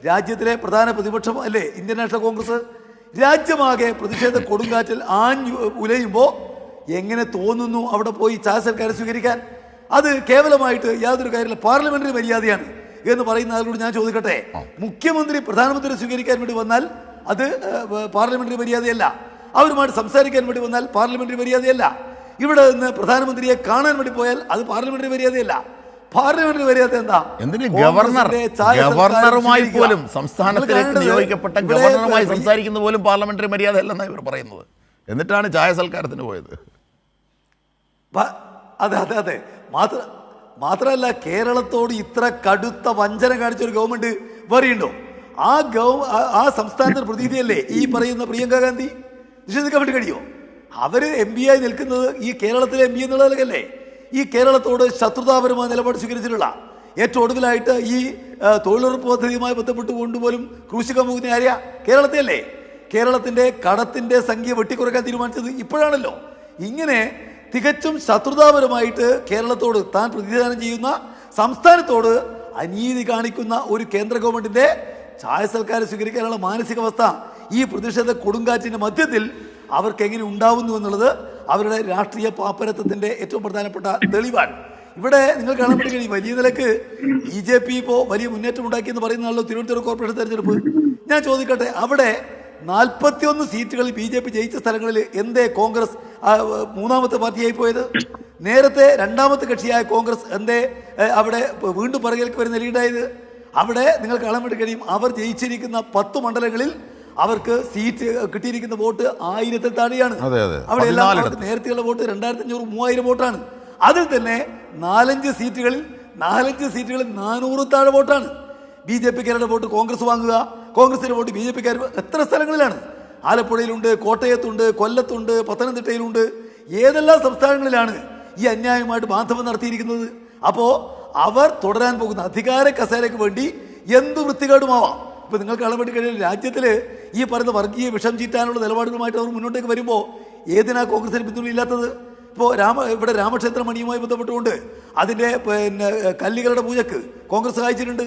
രാജ്യത്തിലെ പ്രധാന പ്രതിപക്ഷം അല്ലേ ഇന്ത്യൻ നാഷണൽ കോൺഗ്രസ്? രാജ്യമാകെ പ്രതിഷേധ കൊടുങ്കാറ്റിൽ ഉലയുമ്പോൾ എങ്ങനെ തോന്നുന്നു അവിടെ പോയി ചായ സൽക്കാരം സ്വീകരിക്കാൻ? അത് കേവലമായിട്ട് യാതൊരു കാര്യമില്ല, പാർലമെന്ററി മര്യാദയാണ് എന്ന് പറയുന്ന ആളോട് ഞാൻ ചോദിക്കട്ടെ, മുഖ്യമന്ത്രി പ്രധാനമന്ത്രി സ്വീകരിക്കാൻ വേണ്ടി വന്നാൽ അത് പാർലമെന്ററി മര്യാദയല്ല, അവരുമായിട്ട് സംസാരിക്കാൻ വേണ്ടി വന്നാൽ പാർലമെന്ററി മര്യാദയല്ല, ഇവിടെ നിന്ന് പ്രധാനമന്ത്രിയെ കാണാൻ വേണ്ടി പോയാൽ അത് പാർലമെന്ററി മര്യാദയല്ല. പാർലമെന്ററി മര്യാദ എന്താ? ഗവർണറുമായി പോലും സംസ്ഥാനത്തിലേക്ക് നിയോഗിക്കപ്പെട്ട ഗവർണറുമായി സംസാരിക്കുന്ന പോലും പാർലമെന്ററി മര്യാദ അല്ലെന്നാണ് ഇവർ പറയുന്നത്. എന്നിട്ടാണ് ചായ സൽക്കാരത്തിന് പോയത്. അതെ അതെ അതെ മാത്രമല്ല, കേരളത്തോട് ഇത്ര കടുത്ത വഞ്ചന കാണിച്ചൊരു ഗവൺമെന്റ് വേറെയുണ്ടോ? ആ സംസ്ഥാനത്തിന് പ്രതിനിധിയല്ലേ ഈ പറയുന്ന പ്രിയങ്ക ഗാന്ധി? നിഷേധിക്കാൻ വേണ്ടി കഴിയുമോ? അവര് MP ആയി നിൽക്കുന്നത് ഈ കേരളത്തിലെ MP എന്നുള്ള നിലക്കല്ലേ. ഈ കേരളത്തോട് ശത്രുതാപരമായ നിലപാട് സ്വീകരിച്ചിട്ടുള്ള ഏറ്റവും ഒടുവിലായിട്ട് ഈ തൊഴിലുറപ്പ് പദ്ധതിയുമായി ബന്ധപ്പെട്ട് കൊണ്ടുപോലും ക്രൂശിക്കാൻ പോകുന്ന ആര്യ കേരളത്തെ അല്ലേ. കേരളത്തിന്റെ കടത്തിന്റെ സംഖ്യ വെട്ടിക്കുറയ്ക്കാൻ തീരുമാനിച്ചത് ഇപ്പോഴാണല്ലോ. ഇങ്ങനെ തികച്ചും ശത്രുതാപരമായിട്ട് കേരളത്തോട് താൻ പ്രതിനിധാനം ചെയ്യുന്ന സംസ്ഥാനത്തോട് അനീതി കാണിക്കുന്ന ഒരു കേന്ദ്ര ഗവൺമെന്റിന്റെ ഛായാസൽക്കാരം സ്വീകരിക്കാനുള്ള മാനസികാവസ്ഥ ഈ പ്രതിഷേധ കൊടുങ്കാറ്റിന്റെ മധ്യത്തിൽ അവർക്ക് എങ്ങനെ ഉണ്ടാവുന്നു എന്നുള്ളത് അവരുടെ രാഷ്ട്രീയ പാപ്പരത്വത്തിന്റെ ഏറ്റവും പ്രധാനപ്പെട്ട തെളിവാണ്. ഇവിടെ നിങ്ങൾ കാണാൻ വേണ്ടി കഴിയും വലിയ നിലക്ക് BJP ഇപ്പോൾ വലിയ മുന്നേറ്റം ഉണ്ടാക്കിയെന്ന് പറയുന്നതാണല്ലോ തിരുവനന്തപുരം കോർപ്പറേഷൻ തെരഞ്ഞെടുപ്പ്. ഞാൻ ചോദിക്കട്ടെ, അവിടെ 41 സീറ്റുകളിൽ BJP ജയിച്ച സ്ഥലങ്ങളിൽ എന്തേ കോൺഗ്രസ് മൂന്നാമത്തെ പാർട്ടിയായി പോയത്? നേരത്തെ രണ്ടാമത്തെ കക്ഷിയായ കോൺഗ്രസ് എന്തേ അവിടെ വീണ്ടും പുറകിലേക്ക് വരുന്ന ലീഡായത്? അവിടെ നിങ്ങൾ കാണാൻ വേണ്ടി കഴിയും അവർ ജയിച്ചിരിക്കുന്ന 10 മണ്ഡലങ്ങളിൽ അവർക്ക് സീറ്റ് കിട്ടിയിരിക്കുന്ന വോട്ട് 1000-ൽ താഴെയാണ്. അവിടെ എല്ലാം നേരത്തെയുള്ള വോട്ട് 2500, 3000 വോട്ടാണ്. അതിൽ തന്നെ 4-5 സീറ്റുകളിൽ 400 താഴെ വോട്ടാണ്. BJPക്കാരുടെ വോട്ട് കോൺഗ്രസ് വാങ്ങുക, കോൺഗ്രസിന്റെ വോട്ട് BJPക്കാർ എത്ര സ്ഥലങ്ങളിലാണ്? ആലപ്പുഴയിലുണ്ട്, കോട്ടയത്തുണ്ട്, കൊല്ലത്തുണ്ട്, പത്തനംതിട്ടയിലുണ്ട്. ഏതെല്ലാം സംസ്ഥാനങ്ങളിലാണ് ഈ അന്യായമായിട്ട് ബാന്ധവം നടത്തിയിരിക്കുന്നത്? അപ്പോൾ അവർ തുടരാൻ പോകുന്ന അധികാര കസേരയ്ക്ക് വേണ്ടി എന്ത് വൃത്തികേടുമാവാം. ഇപ്പൊ നിങ്ങൾക്ക് കാണാൻ വേണ്ടി കഴിയും രാജ്യത്തിൽ ഈ പറയുന്ന വർഗീയ വിഷം ചീറ്റാനുള്ള നിലപാടുകളുമായിട്ട് അവർ മുന്നോട്ടേക്ക് വരുമ്പോൾ ഏതിനാ കോൺഗ്രസിന് പിന്തുണയില്ലാത്തത്? ഇപ്പോൾ ഇവിടെ രാമക്ഷേത്ര മണിയുമായി ബന്ധപ്പെട്ടുകൊണ്ട് അതിൻ്റെ കല്ലുകളുടെ പൂജക്ക് കോൺഗ്രസ് സഹായിച്ചിട്ടുണ്ട്,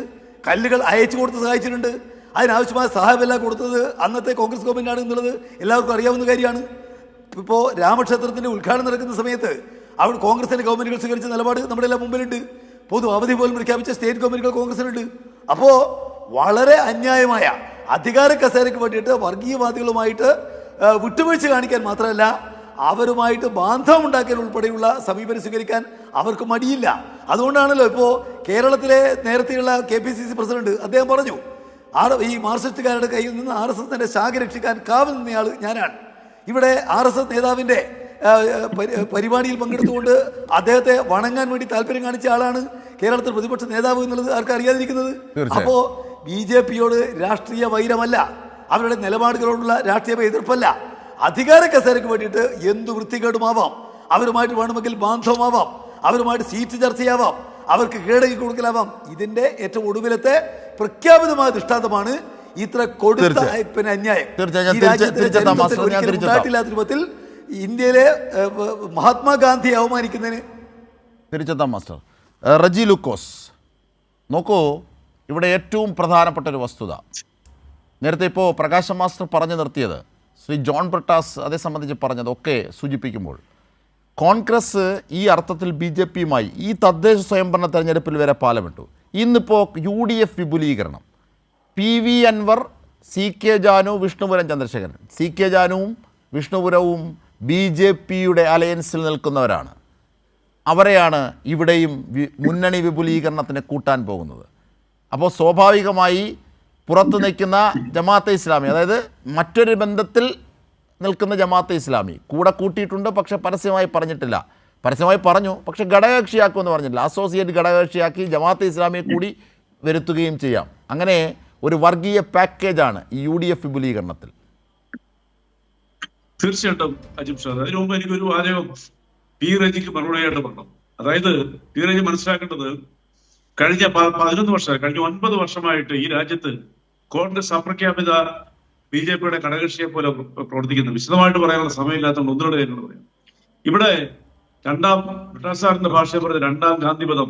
കല്ലുകൾ അയച്ചു കൊടുത്ത് സഹായിച്ചിട്ടുണ്ട്. അതിനാവശ്യമായ സഹായമെല്ലാം കൊടുത്തത് അന്നത്തെ കോൺഗ്രസ് ഗവൺമെൻറ്റാണ് എന്നുള്ളത് എല്ലാവർക്കും അറിയാവുന്ന കാര്യമാണ്. ഇപ്പോൾ രാമക്ഷേത്രത്തിൻ്റെ ഉദ്ഘാടനം നടക്കുന്ന സമയത്ത് അവിടെ കോൺഗ്രസിൻ്റെ ഗവൺമെൻറ്റുകൾ സ്വീകരിച്ച നിലപാട് നമ്മുടെ എല്ലാം മുമ്പിലുണ്ട്. പൊതു അവധി പോലും പ്രഖ്യാപിച്ച സ്റ്റേറ്റ് ഗവൺമെൻറ്റുകൾ കോൺഗ്രസിനുണ്ട്. അപ്പോൾ വളരെ അന്യായമായ അധികാര കസേരയ്ക്ക് വേണ്ടിയിട്ട് വർഗീയവാദികളുമായിട്ട് വിട്ടുവീഴ്ച കാണിക്കാൻ മാത്രമല്ല അവരുമായിട്ട് ബാന്ധവം ഉണ്ടാക്കാൻ ഉൾപ്പെടെയുള്ള സമീപനം സ്വീകരിക്കാൻ അവർക്ക് മടിയില്ല. അതുകൊണ്ടാണല്ലോ ഇപ്പോൾ കേരളത്തിലെ നേരത്തെയുള്ള KPCC പ്രസിഡന്റ് അദ്ദേഹം പറഞ്ഞു, ഈ മാർക്സിസ്റ്റുകാരുടെ കയ്യിൽ നിന്ന് RSSന്റെ ശാഖ രക്ഷിക്കാൻ കാവൽ നിന്നയാൾ ഞാനാണ്. ഇവിടെ RSS നേതാവിൻ്റെ പരിപാടിയിൽ പങ്കെടുത്തുകൊണ്ട് അദ്ദേഹത്തെ വണങ്ങാൻ വേണ്ടി താല്പര്യം കാണിച്ച ആളാണ് കേരളത്തിൽ പ്രതിപക്ഷ നേതാവ് എന്നുള്ളത് ആർക്കും അറിയാതിരിക്കുന്നത്. അപ്പോ BJPയോട് രാഷ്ട്രീയ വൈരമല്ല, അവരുടെ നിലപാടുകളോടുള്ള രാഷ്ട്രീയ എതിർപ്പല്ല, അധികാര കസേരയ്ക്ക് വേണ്ടിയിട്ട് എന്തു വൃത്തികേടുമാവാം, അവരുമായിട്ട് വേണമെങ്കിൽ ബാന്ധവമാവാം, അവരുമായിട്ട് സീറ്റ് ചർച്ചയാവാം, അവർക്ക് കീഴടക്കി കൊടുക്കലാവാം. ഇതിന്റെ ഏറ്റവും ഒടുവിലത്തെ പ്രഖ്യാപിതമായ ദൃഷ്ടാന്തമാണ് ഇത്ര കൊടുത്ത അന്യായം. ഉണ്ടായിട്ടില്ലാത്ത രൂപത്തിൽ ഇന്ത്യയിലെ മഹാത്മാഗാന്ധിയെ അവമാനിക്കുന്നതിന് തിരിച്ചെത്താം മാസ്റ്റർ. റജി ലൂക്കോസ്, നോക്കൂ, ഇവിടെ ഏറ്റവും പ്രധാനപ്പെട്ട ഒരു വസ്തുത നേരത്തെ ഇപ്പോൾ പ്രകാശ് മാസ്റ്റർ പറഞ്ഞു നിർത്തിയത്, ശ്രീ ജോൺ ബ്രിട്ടാസ് അതേ സംബന്ധിച്ച് പറഞ്ഞതൊക്കെ സൂചിപ്പിക്കുമ്പോൾ കോൺഗ്രസ് ഈ അർത്ഥത്തിൽ BJPയുമായി ഈ തദ്ദേശ സ്വയംഭരണ തെരഞ്ഞെടുപ്പിൽ വരെ പാലമിട്ടു. ഇന്നിപ്പോൾ UDF വിപുലീകരണം, PV Anwar, CK Janu, Vishnupuram Chandrasekharan. CK ജാനുവും വിഷ്ണുപുരവും BJPയുടെ അലയൻസിൽ നിൽക്കുന്നവരാണ്. അവരെയാണ് ഇവിടെയും മുന്നണി വിപുലീകരണത്തിന് കൂട്ടാൻ പോകുന്നത്. അപ്പോൾ സ്വാഭാവികമായി പുറത്ത് നിൽക്കുന്ന ജമാഅത്തെ ഇസ്ലാമി, അതായത് മറ്റൊരു ബന്ധത്തിൽ നിൽക്കുന്ന ജമാഅത്തെ ഇസ്ലാമി കൂടെ കൂട്ടിയിട്ടുണ്ട്, പക്ഷേ പരസ്യമായി പറഞ്ഞിട്ടില്ല. പരസ്യമായി പറഞ്ഞു, പക്ഷേ ഘടകകക്ഷിയാക്കുമെന്ന് പറഞ്ഞിട്ടില്ല. അസോസിയേറ്റ് ഘടകകക്ഷിയാക്കി ജമാഅത്തെ ഇസ്ലാമിയെ കൂടി വരുത്തുകയും ചെയ്യാം. അങ്ങനെ ഒരു വർഗീയ പാക്കേജാണ് ഈ UDF വിപുലീകരണത്തിൽ. തീർച്ചയായിട്ടും അജിബ് ഷാദ്, അതിനു മുമ്പ് എനിക്കൊരു വാചകം പി റജിക്ക് മറുപടിയായിട്ട് പറഞ്ഞു. അതായത് പി റജി മനസ്സിലാക്കേണ്ടത് കഴിഞ്ഞ 11 വർഷം, കഴിഞ്ഞ 9 വർഷമായിട്ട് ഈ രാജ്യത്ത് കോൺഗ്രസ് അപ്രഖ്യാപിത BJPയുടെ ഘടകകക്ഷിയെ പോലെ പ്രവർത്തിക്കുന്നു. വിശദമായിട്ട് പറയാനുള്ള സമയമില്ലാത്തതുകൊണ്ട് ഒന്നുകൂടെ കാര്യങ്ങൾ പറയാം. ഇവിടെ രണ്ടാം ബ്രിട്ടാസ് സാറിന്റെ ഭാഷ പറഞ്ഞ രണ്ടാം ഗാന്ധിപഥം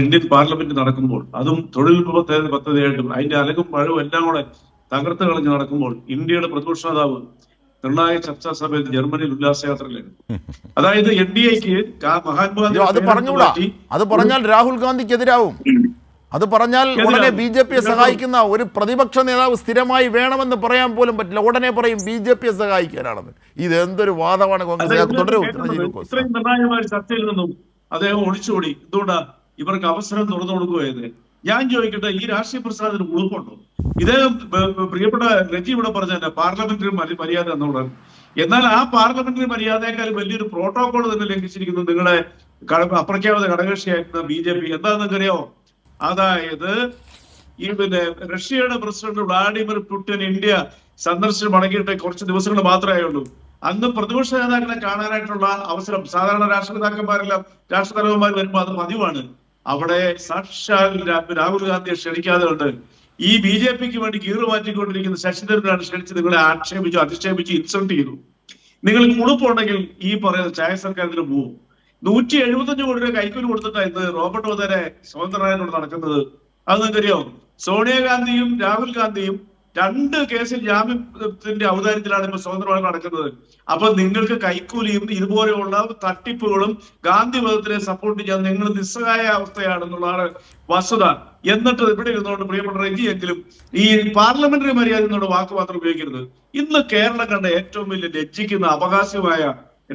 ഇന്ത്യൻ പാർലമെന്റ് നടക്കുമ്പോൾ, അതും തൊഴിൽ പദ്ധതിയായിട്ടും അതിന്റെ അലകും പഴവും എല്ലാം കൂടെ തകർത്ത് കളഞ്ഞ് നടക്കുമ്പോൾ ഇന്ത്യയുടെ പ്രതിപക്ഷ നേതാവ് നിർണായക ചർച്ചാ സമയത്ത് ജർമ്മനിയിൽ ഉല്ലാസയാത്രയിലായിരുന്നു. അതായത് NDAക്ക് മഹാത്മാഗാന്ധി അത് പറഞ്ഞാൽ രാഹുൽ ഗാന്ധിക്കെതിരാവും. അത് പറഞ്ഞാൽ ഉടനെ BJPയെ സഹായിക്കുന്ന ഒരു പ്രതിപക്ഷ നേതാവ് സ്ഥിരമായി വേണമെന്ന് പറയാൻ പോലും പറ്റില്ല. ഉടനെ പറയും BJPയെ സഹായിക്കാനാണെന്ന്. ഇത് എന്തൊരു വാദമാണ് കോൺഗ്രസ്. ഇത്രയും നിർണായകമായ ചർച്ചയിൽ നിന്നും അദ്ദേഹം ഒളിച്ചോടി. എന്തുകൊണ്ടാ ഇവർക്ക് അവസരം തുറന്നു കൊടുക്കുകയത്? ഞാൻ ചോദിക്കട്ടെ, ഈ രാഷ്ട്രീയ പ്രസ്ഥാനത്തിന് ഉളുപ്പുണ്ടോ? ഇദ്ദേഹം പ്രിയപ്പെട്ട രജി ഇവിടെ പറഞ്ഞ പാർലമെന്ററി മര്യാദ എന്നുള്ളത്, എന്നാൽ ആ പാർലമെന്ററി മര്യാദയേക്കാൾ വലിയൊരു പ്രോട്ടോകോൾ തന്നെ ലംഘിച്ചിരിക്കുന്നു നിങ്ങളുടെ അപ്രഖ്യാപിത ഘടകകക്ഷിയായിരുന്ന BJP. എന്താണെന്ന് അറിയാമോ? അതായത് ഈ റഷ്യയുടെ പ്രസിഡന്റ് വ്ളാഡിമിർ പുടിൻ ഇന്ത്യ സന്ദർശനം മടങ്ങിയിട്ട് കുറച്ച് ദിവസങ്ങൾ മാത്രമേ ഉള്ളൂ. അന്ന് പ്രതിപക്ഷ നേതാക്കളെ കാണാനായിട്ടുള്ള അവസരം സാധാരണ രാഷ്ട്രീയ തലവന്മാർ വരുമ്പോൾ അത് പതിവാണ്. അവിടെ സാക്ഷാൽ രാഹുൽ ഗാന്ധിയെ ക്ഷണിക്കാതെ കൊണ്ട് ഈ BJPക്ക് വേണ്ടി ഗീറ് മാറ്റിക്കൊണ്ടിരിക്കുന്ന ശശി തരൂരാണ് ക്ഷണിച്ച് നിങ്ങളെ ആക്ഷേപിച്ചു, അധിക്ഷേപിച്ച്, ഇൻസൾട്ട് ചെയ്തു. നിങ്ങൾക്ക് ഉളുപ്പുണ്ടെങ്കിൽ ഈ പറയുന്ന ചായ സർക്കാരിന് പോവും. 175 കോടി രൂപ കൈക്കൂലി കൊടുത്തിട്ടാണ് ഇന്ന് റോബർട്ട് വധേരെ സ്വതന്ത്രനായോട് നടക്കുന്നത്. അത് നിങ്ങൾക്കറിയാം. സോണിയാഗാന്ധിയും രാഹുൽ ഗാന്ധിയും 2 കേസിൽ ജാമ്യത്തിന്റെ ഔദാര്യത്തിലാണ് ഇപ്പൊ സ്വതന്ത്രമായി നടക്കുന്നത്. അപ്പൊ നിങ്ങൾക്ക് കൈക്കൂലിയും ഇതുപോലെയുള്ള തട്ടിപ്പുകളും ഗാന്ധി വധത്തിനെ സപ്പോർട്ട് ചെയ്യാൻ നിങ്ങൾ നിസ്സഹായ അവസ്ഥയാണെന്നുള്ളതാണ് വസ്തുത. എന്നിട്ട് ഇവിടെ ഇരുന്നുകൊണ്ട് പ്രിയപ്പെട്ട റെജിയെങ്കിലും ഈ പാർലമെന്ററി മര്യാദ എന്നുള്ള വാക്ക് മാത്രം ഉപയോഗിക്കരുത്. ഇന്ന് കേരളം കണ്ട ഏറ്റവും വലിയ ലജ്ജിക്കുന്ന അപഹാസ്യമായ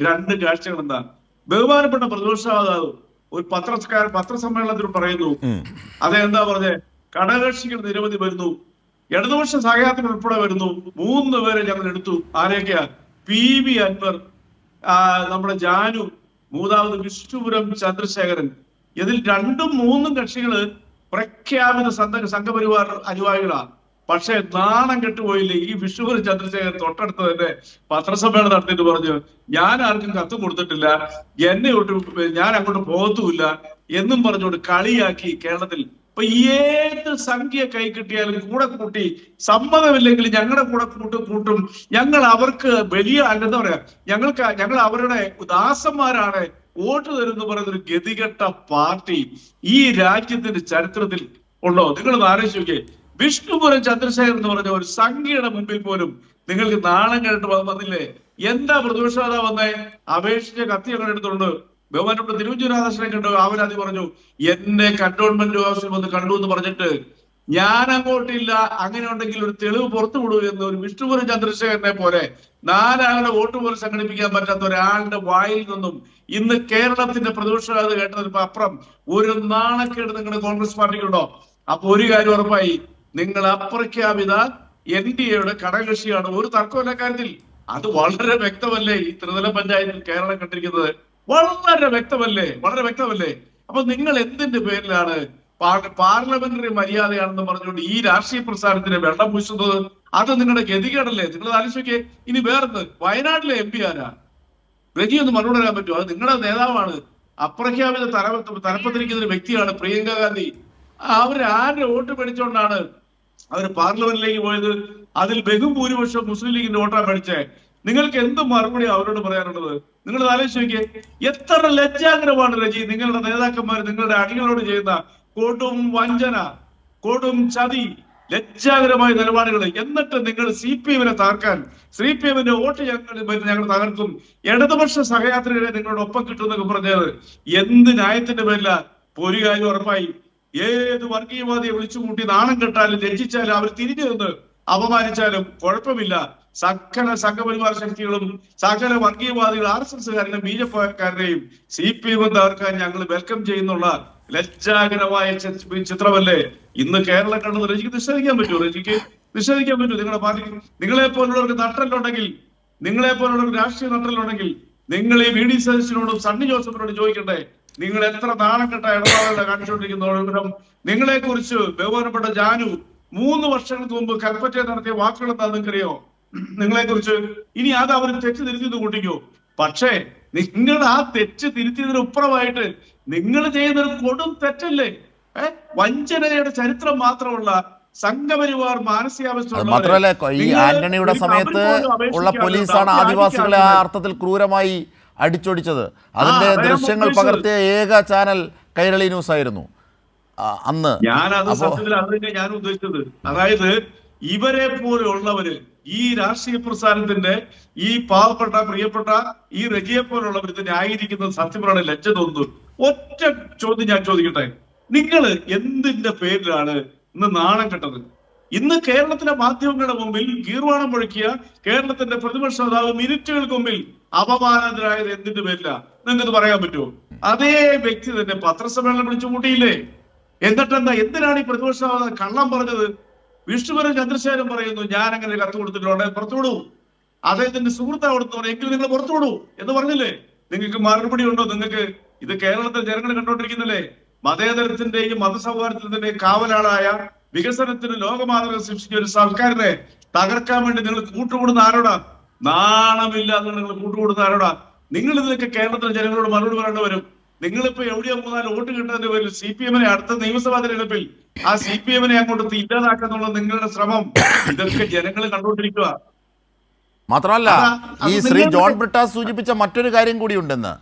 2 കാഴ്ചകൾ എന്താ? ബഹുമാനപ്പെട്ട പ്രതിപക്ഷ നേതാവ് ഒരു പത്രസമ്മേളനത്തിൽ പറയുന്നു, അതെന്താ പറഞ്ഞേ, ഘടകകക്ഷികൾ നിരവധി വരുന്നു, ഇടതുപക്ഷ സഹയാത്രികൾ ഉൾപ്പെടെ വരുന്നു, 3 പേരെ ഞങ്ങൾ എടുത്തു. ആരൊക്കെയാ? PV അൻവർ, നമ്മുടെ ജാനു, മൂന്നാമത് വിഷ്ണുപുരം ചന്ദ്രശേഖരൻ. ഇതിൽ 2ഉം 3ഉം കക്ഷികള് പ്രഖ്യാപിത സംഘപരിവാർ അനുഭാവികളാണ്. പക്ഷെ നാണം കെട്ടുപോയില്ലേ ഈ വിഷ്ണുപുരം ചന്ദ്രശേഖരൻ തൊട്ടടുത്ത് തന്നെ പത്രസമ്മേളനം നടത്തിയിട്ട് പറഞ്ഞു, ഞാൻ ആർക്കും കത്ത് കൊടുത്തിട്ടില്ല, ഞാൻ അങ്ങോട്ട് പോകത്തുമില്ല എന്നും പറഞ്ഞുകൊണ്ട് കളിയാക്കി കേരളത്തിൽ. അപ്പൊ ഏത് സംഖ്യ കൈ കിട്ടിയാലും കൂടെ കൂട്ടി, സമ്മതമില്ലെങ്കിൽ ഞങ്ങളുടെ കൂടെ കൂട്ടും, ഞങ്ങൾ അവർക്ക് വലിയ എന്താ പറയാ, ഞങ്ങൾ അവരുടെ ദാസന്മാരാണ്, വോട്ട് തരുമെന്ന് പറയുന്നൊരു ഗതികെട്ട പാർട്ടി ഈ രാജ്യത്തിന്റെ ചരിത്രത്തിൽ ഉണ്ടോ? നിങ്ങളൊന്ന് ആലോചിച്ച് നോക്കിയേ. വിഷ്ണുപുരം ചന്ദ്രശേഖരൻ എന്ന് പറഞ്ഞ ഒരു സംഖ്യയുടെ മുമ്പിൽ പോലും നിങ്ങൾക്ക് നാണം കേട്ട് വന്നില്ലേ? എന്താ പ്രതിപക്ഷ നേതാവ് വന്നേ? അപേക്ഷിച്ച കത്തി അങ്ങനെ എടുത്തുകൊണ്ട് ബഹുമാനപ്പെട്ട തിരുവഞ്ചൂർ രാധാകൃഷ്ണനെ കണ്ടു. അവരാതി പറഞ്ഞു, എന്നെ കന്റോൺമെന്റ് ഓഫീസിൽ വന്ന് കണ്ടു എന്ന് പറഞ്ഞിട്ട് ഞാൻ അങ്ങോട്ടില്ല, അങ്ങനെ ഉണ്ടെങ്കിൽ ഒരു തെളിവ് പുറത്തു വിടൂ എന്ന് ഒരു വിഷ്ണുപുരം ചന്ദ്രശേഖരനെ പോലെ 4 ആളുടെ വോട്ട് പോലും സംഘടിപ്പിക്കാൻ പറ്റാത്ത ഒരാളുടെ വായിൽ നിന്നും ഇന്ന് കേരളത്തിന്റെ പ്രതിപക്ഷ കേട്ടതിന് അപ്പുറം ഒരു നാണക്കേട് നിങ്ങളുടെ കോൺഗ്രസ് പാർട്ടിക്കുണ്ടോ? അപ്പൊ ഒരു കാര്യം ഉറപ്പായി, നിങ്ങൾ അപ്രഖ്യാപിത NDAയുടെ ഘടകകക്ഷിയാണ്. ഒരു തർക്കമല്ല കാര്യത്തിൽ. അത് വളരെ വ്യക്തമല്ലേ ഈ ത്രിതല പഞ്ചായത്തിൽ കേരളം കണ്ടിരിക്കുന്നത്? വളരെ വ്യക്തമല്ലേ? അപ്പൊ നിങ്ങൾ എന്തിന്റെ പേരിലാണ് പാർലമെന്ററി മര്യാദയാണെന്ന് പറഞ്ഞുകൊണ്ട് ഈ രാഷ്ട്രീയ പ്രസ്ഥാനത്തിന് വെള്ളം പൂശുന്നത്? അത് നിങ്ങളുടെ ഗതികേടല്ലേ? നിങ്ങൾ ആലോചിക്കേ. ഇനി വേറെന്ന്, വയനാട്ടിലെ MP ആരാ? റെജി ഒന്ന് മറുപടി പറയാൻ പറ്റുമോ? അത് നിങ്ങളുടെ നേതാവാണ്, അപ്രഖ്യാപിത തലപ്പത്തിരിക്കുന്ന ഒരു വ്യക്തിയാണ് പ്രിയങ്ക ഗാന്ധി. അവർ ആരുടെ വോട്ട് മേടിച്ചുകൊണ്ടാണ് അവർ പാർലമെന്റിലേക്ക് പോയത്? അതിൽ ബഹുഭൂരിപക്ഷം മുസ്ലിം ലീഗിന്റെ വോട്ടാണ് മേടിച്ചേ. നിങ്ങൾക്ക് എന്ത് മറുപടി അവരോട് പറയാനുള്ളത്? നിങ്ങൾ ആലോചിച്ച് നോക്കിയേ. എത്ര ലജ്ജാകരമാണ് റജി നിങ്ങളുടെ നേതാക്കന്മാർ നിങ്ങളുടെ അണികളോട് ചെയ്യുന്ന കൊടും വഞ്ചന, കൊടും ചതി, ലജ്ജാകരമായ നിലപാടുകൾ. എന്നിട്ട് നിങ്ങൾ CPM-നെ തകർക്കാൻ, CPM-ന്റെ വോട്ട് ഞങ്ങൾ തകർക്കും, ഇടതുപക്ഷ സഹയാത്രികളെ നിങ്ങളുടെ ഒപ്പം കിട്ടുമെന്നൊക്കെ പറഞ്ഞത് എന്ത് ന്യായത്തിന്റെ പേരില? ഒരു കാര്യം ഉറപ്പായി, ഏത് വർഗീയവാദിയെ വിളിച്ചുകൂട്ടി നാണം കെട്ടാലും ലജ്ജിച്ചാലും അവർ തിരിഞ്ഞു നിന്ന് അപമാനിച്ചാലും കുഴപ്പമില്ല. സകല സംഘപരിവാർ ശക്തികളും സകല വർഗീയവാദികൾ RSSകാരനെയും BJP-കാരനെയും CPM തകർക്കാൻ ഞങ്ങൾ വെൽക്കം ചെയ്യുന്നുള്ള ലജ്ജാകരമായ ചിത്രമല്ലേ ഇന്ന് കേരളം കണ്ടത്? റജിക്ക് നിഷേധിക്കാൻ പറ്റുമോ? നിങ്ങളുടെ പാർട്ടിക്ക് നിങ്ങളെ പോലുള്ളവർക്ക് നട്ടലുണ്ടെങ്കിൽ, രാഷ്ട്രീയ നട്ടലുണ്ടെങ്കിൽ നിങ്ങൾ ഈ VD സതീശനോടും സണ്ണി ജോസഫിനോടും ചോദിക്കണ്ടേ, നിങ്ങൾ എത്ര നാണക്കെട്ട ഇടപാടുകളെ കാണിച്ചുകൊണ്ടിരിക്കുന്ന? നിങ്ങളെ കുറിച്ച് ബഹുമാനപ്പെട്ട ജാനു 3 വർഷങ്ങൾക്ക് മുമ്പ് കൽപ്പറ്റയിൽ നടത്തിയ വാക്കുകൾ എന്താ നിങ്ങൾക്കറിയോ? നിങ്ങളെ കുറിച്ച് ഇനി അത് അവർ തെറ്റ് തിരുത്തിന്ന് കൂട്ടിക്കോ. പക്ഷേ നിങ്ങൾ ആ തെറ്റ് തിരുത്തിയതിന് ഉപ്പുറമായിട്ട് നിങ്ങൾ ചെയ്യുന്നൊരു കൊടും തെറ്റല്ലേ? വഞ്ചനയുടെ ചരിത്രം മാത്രമുള്ള സംഘപരിവാർ മാനസികാവസ്ഥ. മാത്രമല്ല, ഈ ആന്റണിയുടെ സമയത്ത് ഉള്ള പോലീസാണ് ആദിവാസികളെ ആ അർത്ഥത്തിൽ ക്രൂരമായി അടിച്ചൊടിച്ചത്. അതിന്റെ ദൃശ്യങ്ങൾ പകർത്തിയ ഏക ചാനൽ കൈരളി ന്യൂസ് ആയിരുന്നു അന്ന്. ഞാൻ ഉദ്ദേശിച്ചത്, അതായത് ഇവരെ പോലെയുള്ളവര് ഈ രാഷ്ട്രീയ പ്രസ്ഥാനത്തിന്റെ ഈ പാവപ്പെട്ട പ്രിയപ്പെട്ട ഈ റജിയെ പോലുള്ളവർ ഇത് ന്യായീകരിക്കുന്നത് സത്യം പറഞ്ഞ ലജ്ജ തോന്നുന്നു. ഒറ്റ ചോദ്യം ഞാൻ ചോദിക്കട്ടെ, നിങ്ങൾ എന്തിന്റെ പേരിലാണ് ഇന്ന് നാണം കെട്ടത്? ഇന്ന് കേരളത്തിലെ മാധ്യമങ്ങളുടെ മുമ്പിൽ ഗീർവാണം മുഴക്കിയ കേരളത്തിന്റെ പ്രതിപക്ഷ നേതാവ് മിനിറ്റുകൾക്ക് മുമ്പിൽ അപമാനത്തിലായത് എന്തിന്റെ പേരില? നിങ്ങൾക്ക് പറയാൻ പറ്റുമോ? അതേ വ്യക്തി തന്നെ പത്രസമ്മേളനം വിളിച്ചു കൂട്ടിയില്ലേ? എന്നിട്ടെന്താ, എന്തിനാണ് ഈ പ്രതിപക്ഷ കള്ളം പറഞ്ഞത്? വിഷ്ണുപുരം ചന്ദ്രശേഖരൻ പറയുന്നു, ഞാൻ അങ്ങനെ കത്ത് കൊടുത്തിട്ടുണ്ട്, പുറത്തുവിടൂ. അദ്ദേഹത്തിന്റെ സുഹൃത്ത് കൊടുത്തു, എങ്കിൽ നിങ്ങൾ പുറത്തുവിടൂ എന്ന് പറഞ്ഞില്ലേ? നിങ്ങൾക്ക് മറുപടി ഉണ്ടോ? നിങ്ങൾക്ക് ഇത് കേരളത്തിലെ ജനങ്ങൾ കണ്ടുകൊണ്ടിരിക്കുന്നില്ലേ? മതേതരത്തിന്റെയും മതസൗഹാർദ്ദത്തിന്റെയും കാവലാളായ വികസനത്തിന് ലോകമാതൃക സൃഷ്ടിച്ച ഒരു സർക്കാരിനെ തകർക്കാൻ വേണ്ടി നിങ്ങൾ കൂട്ടുകൂടുന്ന ആരോടാ? നാണമില്ലാതെ നിങ്ങൾ കൂട്ടുകൊടുത്താരോടാ? നിങ്ങൾ ഇതിനൊക്കെ കേരളത്തിലെ ജനങ്ങളോട് മറുപടി പറയേണ്ടി വരും. നിങ്ങളിപ്പോ എവിടെയോ 3-4 വോട്ട് കിട്ടുന്നതിന്റെ പേരിൽ CPM-നെ അടുത്ത നിയമസഭാ തെരഞ്ഞെടുപ്പിൽ ആ CPM-നെ അങ്ങോട്ട് ഇല്ലാതാക്കാന്നുള്ള നിങ്ങളുടെ ശ്രമം ഇതൊക്കെ ജനങ്ങൾ കണ്ടുകൊണ്ടിരിക്കുക. മാത്രമല്ല ഈ ശ്രീ ജോൺ ബ്രിട്ടാസ് സൂചിപ്പിച്ച മറ്റൊരു കാര്യം കൂടി ഉണ്ടെന്ന്.